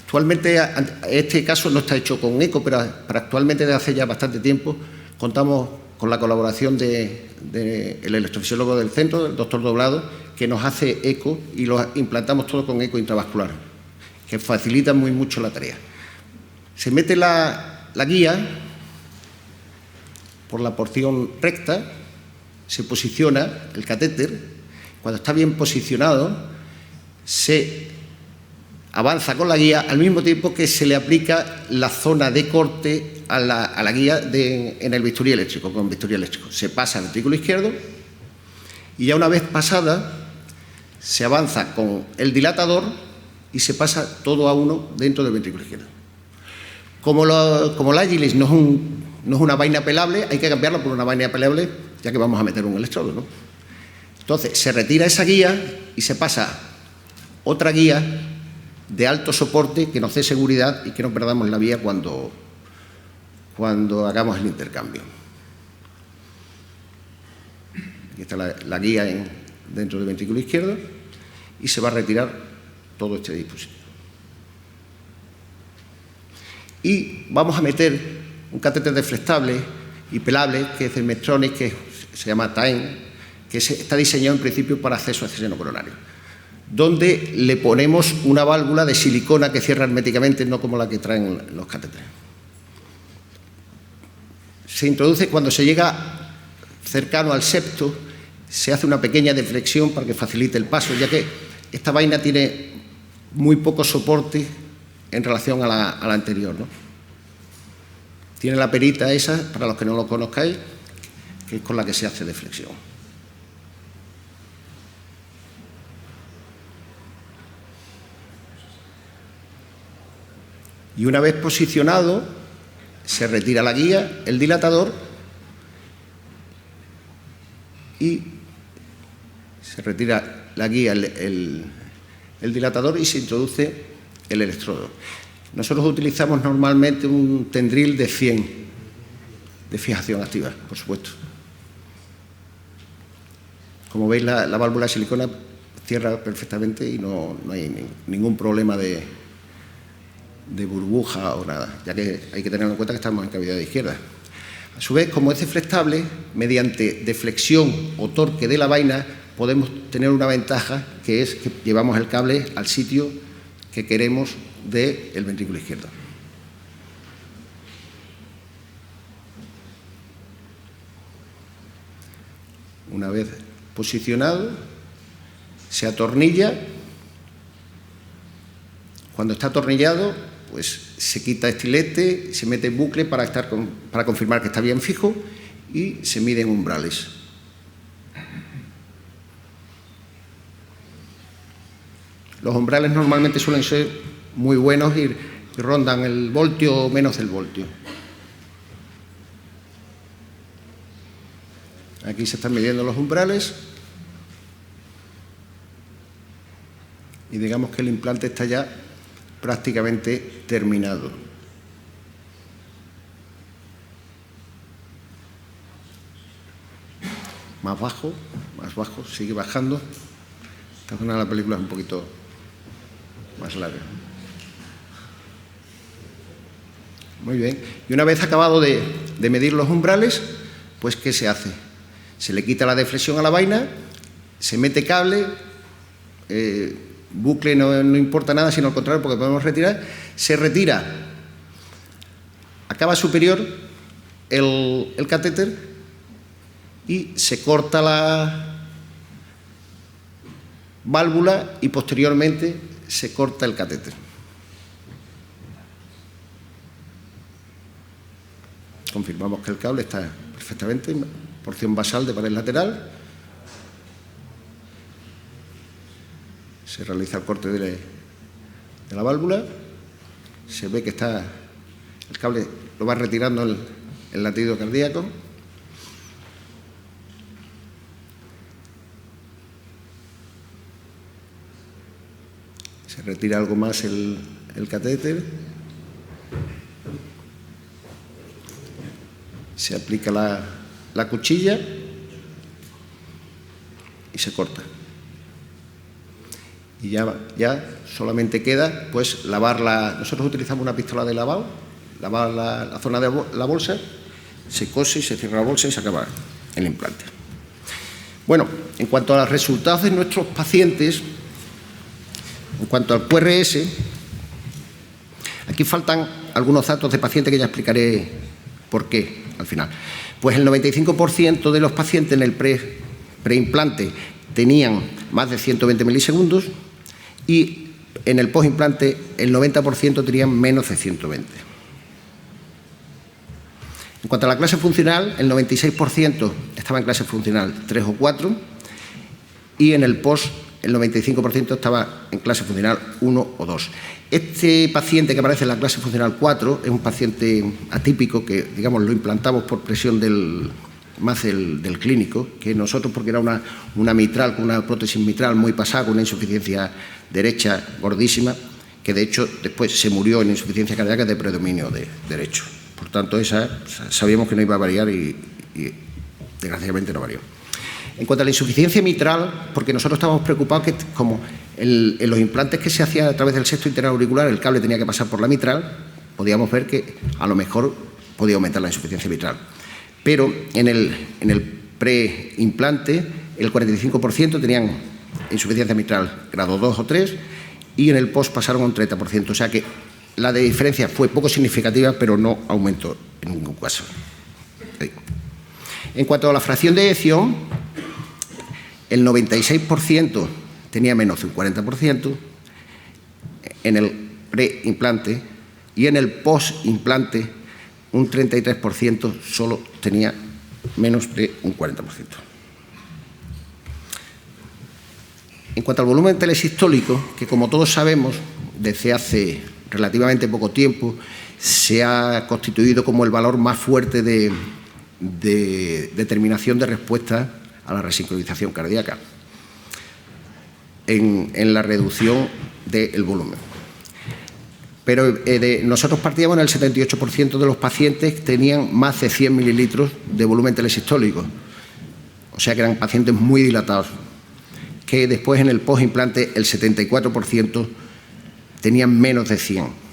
Actualmente, este caso no está hecho con eco, pero actualmente, desde hace ya bastante tiempo, contamos con la colaboración del electrofisiólogo del centro, el doctor Doblado, que nos hace eco, y lo implantamos todo con eco intravascular, que facilita mucho la tarea. Se mete la guía por la porción recta, se posiciona el catéter. Cuando está bien posicionado, se avanza con la guía al mismo tiempo que se le aplica la zona de corte a la guía en el bisturí eléctrico, con bisturí eléctrico. Se pasa al ventrículo izquierdo y ya una vez pasada se avanza con el dilatador y se pasa todo a uno dentro del ventrículo izquierdo. Como la Agilis no es una vaina pelable, hay que cambiarla por una vaina pelable, ya que vamos a meter un electrodo, ¿no? Entonces se retira esa guía y se pasa otra guía de alto soporte que nos dé seguridad y que no perdamos la vía cuando hagamos el intercambio. Aquí está la guía dentro del ventrículo izquierdo y se va a retirar todo este dispositivo. Y vamos a meter un catéter deflectable y pelable, que es el Medtronic, que se llama TAEN, que está diseñado en principio para acceso al seno coronario, donde le ponemos una válvula de silicona que cierra herméticamente, no como la que traen los catéteres. Se introduce cuando se llega cercano al septo, se hace una pequeña deflexión para que facilite el paso, ya que esta vaina tiene muy poco soporte en relación a la anterior, ¿no? Tiene la perita esa, para los que no lo conozcáis, que es con la que se hace deflexión. Y una vez posicionado, se retira la guía, el dilatador, y se retira la guía, el dilatador, y se introduce el electrodo. Nosotros utilizamos normalmente un tendril de 100 de fijación activa, por supuesto. Como veis, la válvula de silicona cierra perfectamente y no hay ningún problema de burbuja o nada, ya que hay que tener en cuenta que estamos en cavidad de izquierda. A su vez, como es deflectable, mediante deflexión o torque de la vaina podemos tener una ventaja, que es que llevamos el cable al sitio que queremos del ventrículo izquierdo. Una vez posicionado, se atornilla. Cuando está atornillado, pues se quita estilete, se mete en bucle para confirmar que está bien fijo, y se miden umbrales. Los umbrales normalmente suelen ser muy buenos y rondan el voltio o menos del voltio. Aquí se están midiendo los umbrales y digamos que el implante está ya prácticamente terminado. Más bajo, sigue bajando. Esta zona de la película es un poquito más larga. Muy bien. Y una vez acabado de medir los umbrales, pues ¿qué se hace? Se le quita la deflexión a la vaina, se mete cable, bucle no importa nada, sino al contrario, porque podemos retirar. Se retira a cava superior el catéter y se corta la válvula y posteriormente se corta el catéter. Confirmamos que el cable está perfectamente en porción basal de pared lateral. Se realiza el corte de la válvula. Se ve que está el cable, lo va retirando el latido cardíaco. Se retira algo más el catéter. Se aplica la cuchilla y se corta. Y ya solamente queda pues lavar nosotros utilizamos una pistola de lavado, lavar la zona de la bolsa, se cose, se cierra la bolsa y se acaba el implante. Bueno, en cuanto a los resultados de nuestros pacientes, en cuanto al QRS, aquí faltan algunos datos de pacientes que ya explicaré por qué al final. Pues el 95% de los pacientes en el preimplante tenían más de 120 milisegundos y en el postimplante el 90% tenían menos de 120. En cuanto a la clase funcional, el 96% estaba en clase funcional 3 o 4 y en el post el 95% estaba en clase funcional 1 o 2. Este paciente que aparece en la clase funcional 4 es un paciente atípico que, digamos, lo implantamos por presión del clínico, que nosotros, porque era una mitral, con una prótesis mitral muy pasada, con una insuficiencia derecha gordísima, que de hecho después se murió en insuficiencia cardíaca de predominio derecho. Por tanto, esa sabíamos que no iba a variar y desgraciadamente no varió. En cuanto a la insuficiencia mitral, porque nosotros estábamos preocupados que como en los implantes que se hacían a través del septo interauricular el cable tenía que pasar por la mitral, podíamos ver que a lo mejor podía aumentar la insuficiencia mitral. Pero en el preimplante el 45% tenían insuficiencia mitral grado 2 o 3 y en el post pasaron a un 30%. O sea que la diferencia fue poco significativa, pero no aumentó en ningún caso. En cuanto a la fracción de eyección, el 96% tenía menos de un 40% en el preimplante y en el postimplante un 33% solo tenía menos de un 40%. En cuanto al volumen telesistólico, que como todos sabemos, desde hace relativamente poco tiempo se ha constituido como el valor más fuerte de determinación de respuesta a la resincronización cardíaca en la reducción del volumen. Pero nosotros partíamos en el 78% de los pacientes que tenían más de 100 mililitros de volumen telesistólico, o sea que eran pacientes muy dilatados, que después en el postimplante el 74% tenían menos de 100.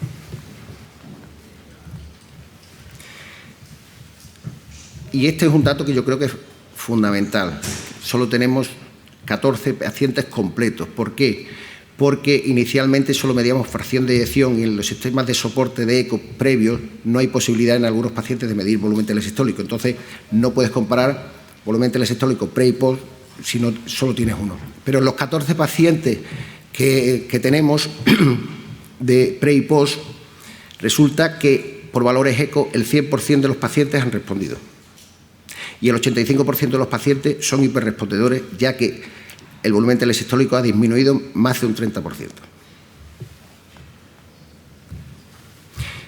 Y este es un dato que yo creo que es fundamental. Solo tenemos 14 pacientes completos. ¿Por qué? Porque inicialmente solo medíamos fracción de eyección y en los sistemas de soporte de eco previos no hay posibilidad en algunos pacientes de medir volumen telesistólico. Entonces, no puedes comparar volumen telesistólico pre y post si no solo tienes uno. Pero en los 14 pacientes que tenemos de pre y post, resulta que por valores eco el 100% de los pacientes han respondido. Y el 85% de los pacientes son hiperrespondedores, ya que el volumen telesistólico ha disminuido más de un 30%. En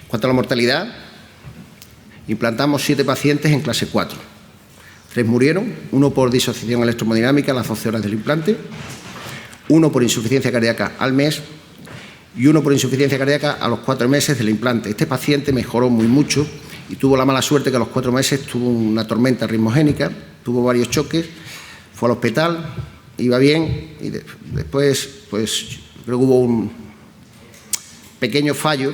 cuanto a la mortalidad, implantamos 7 pacientes en clase 4. 3 murieron, 1 por disociación electromodinámica a las 12 horas del implante, 1 por insuficiencia cardíaca al mes y 1 por insuficiencia cardíaca a los 4 meses del implante. Este paciente mejoró mucho y tuvo la mala suerte que a los 4 meses tuvo una tormenta ritmogénica, tuvo varios choques, fue al hospital, iba bien y después pues creo que hubo un pequeño fallo,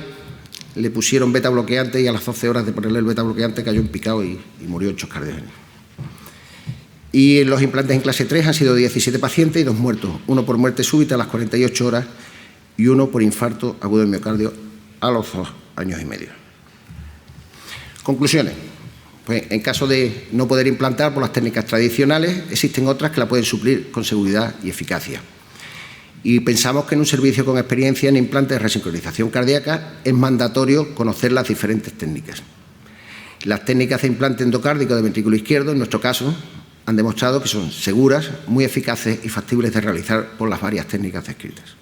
le pusieron beta bloqueante y a las 12 horas de ponerle el beta bloqueante cayó en picado y murió en shock cardiogénico. Y los implantes en clase 3 han sido 17 pacientes y 2 muertos, 1 por muerte súbita a las 48 horas y 1 por infarto agudo del miocardio a los 2 años y medio. Conclusiones. Pues en caso de no poder implantar por las técnicas tradicionales, existen otras que la pueden suplir con seguridad y eficacia. Y pensamos que en un servicio con experiencia en implantes de resincronización cardíaca es mandatorio conocer las diferentes técnicas. Las técnicas de implante endocárdico de ventrículo izquierdo, en nuestro caso, han demostrado que son seguras, muy eficaces y factibles de realizar por las varias técnicas descritas.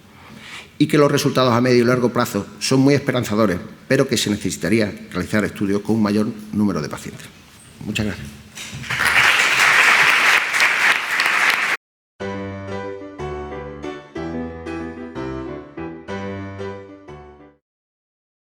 Y que los resultados a medio y largo plazo son muy esperanzadores, pero que se necesitaría realizar estudios con un mayor número de pacientes. Muchas gracias.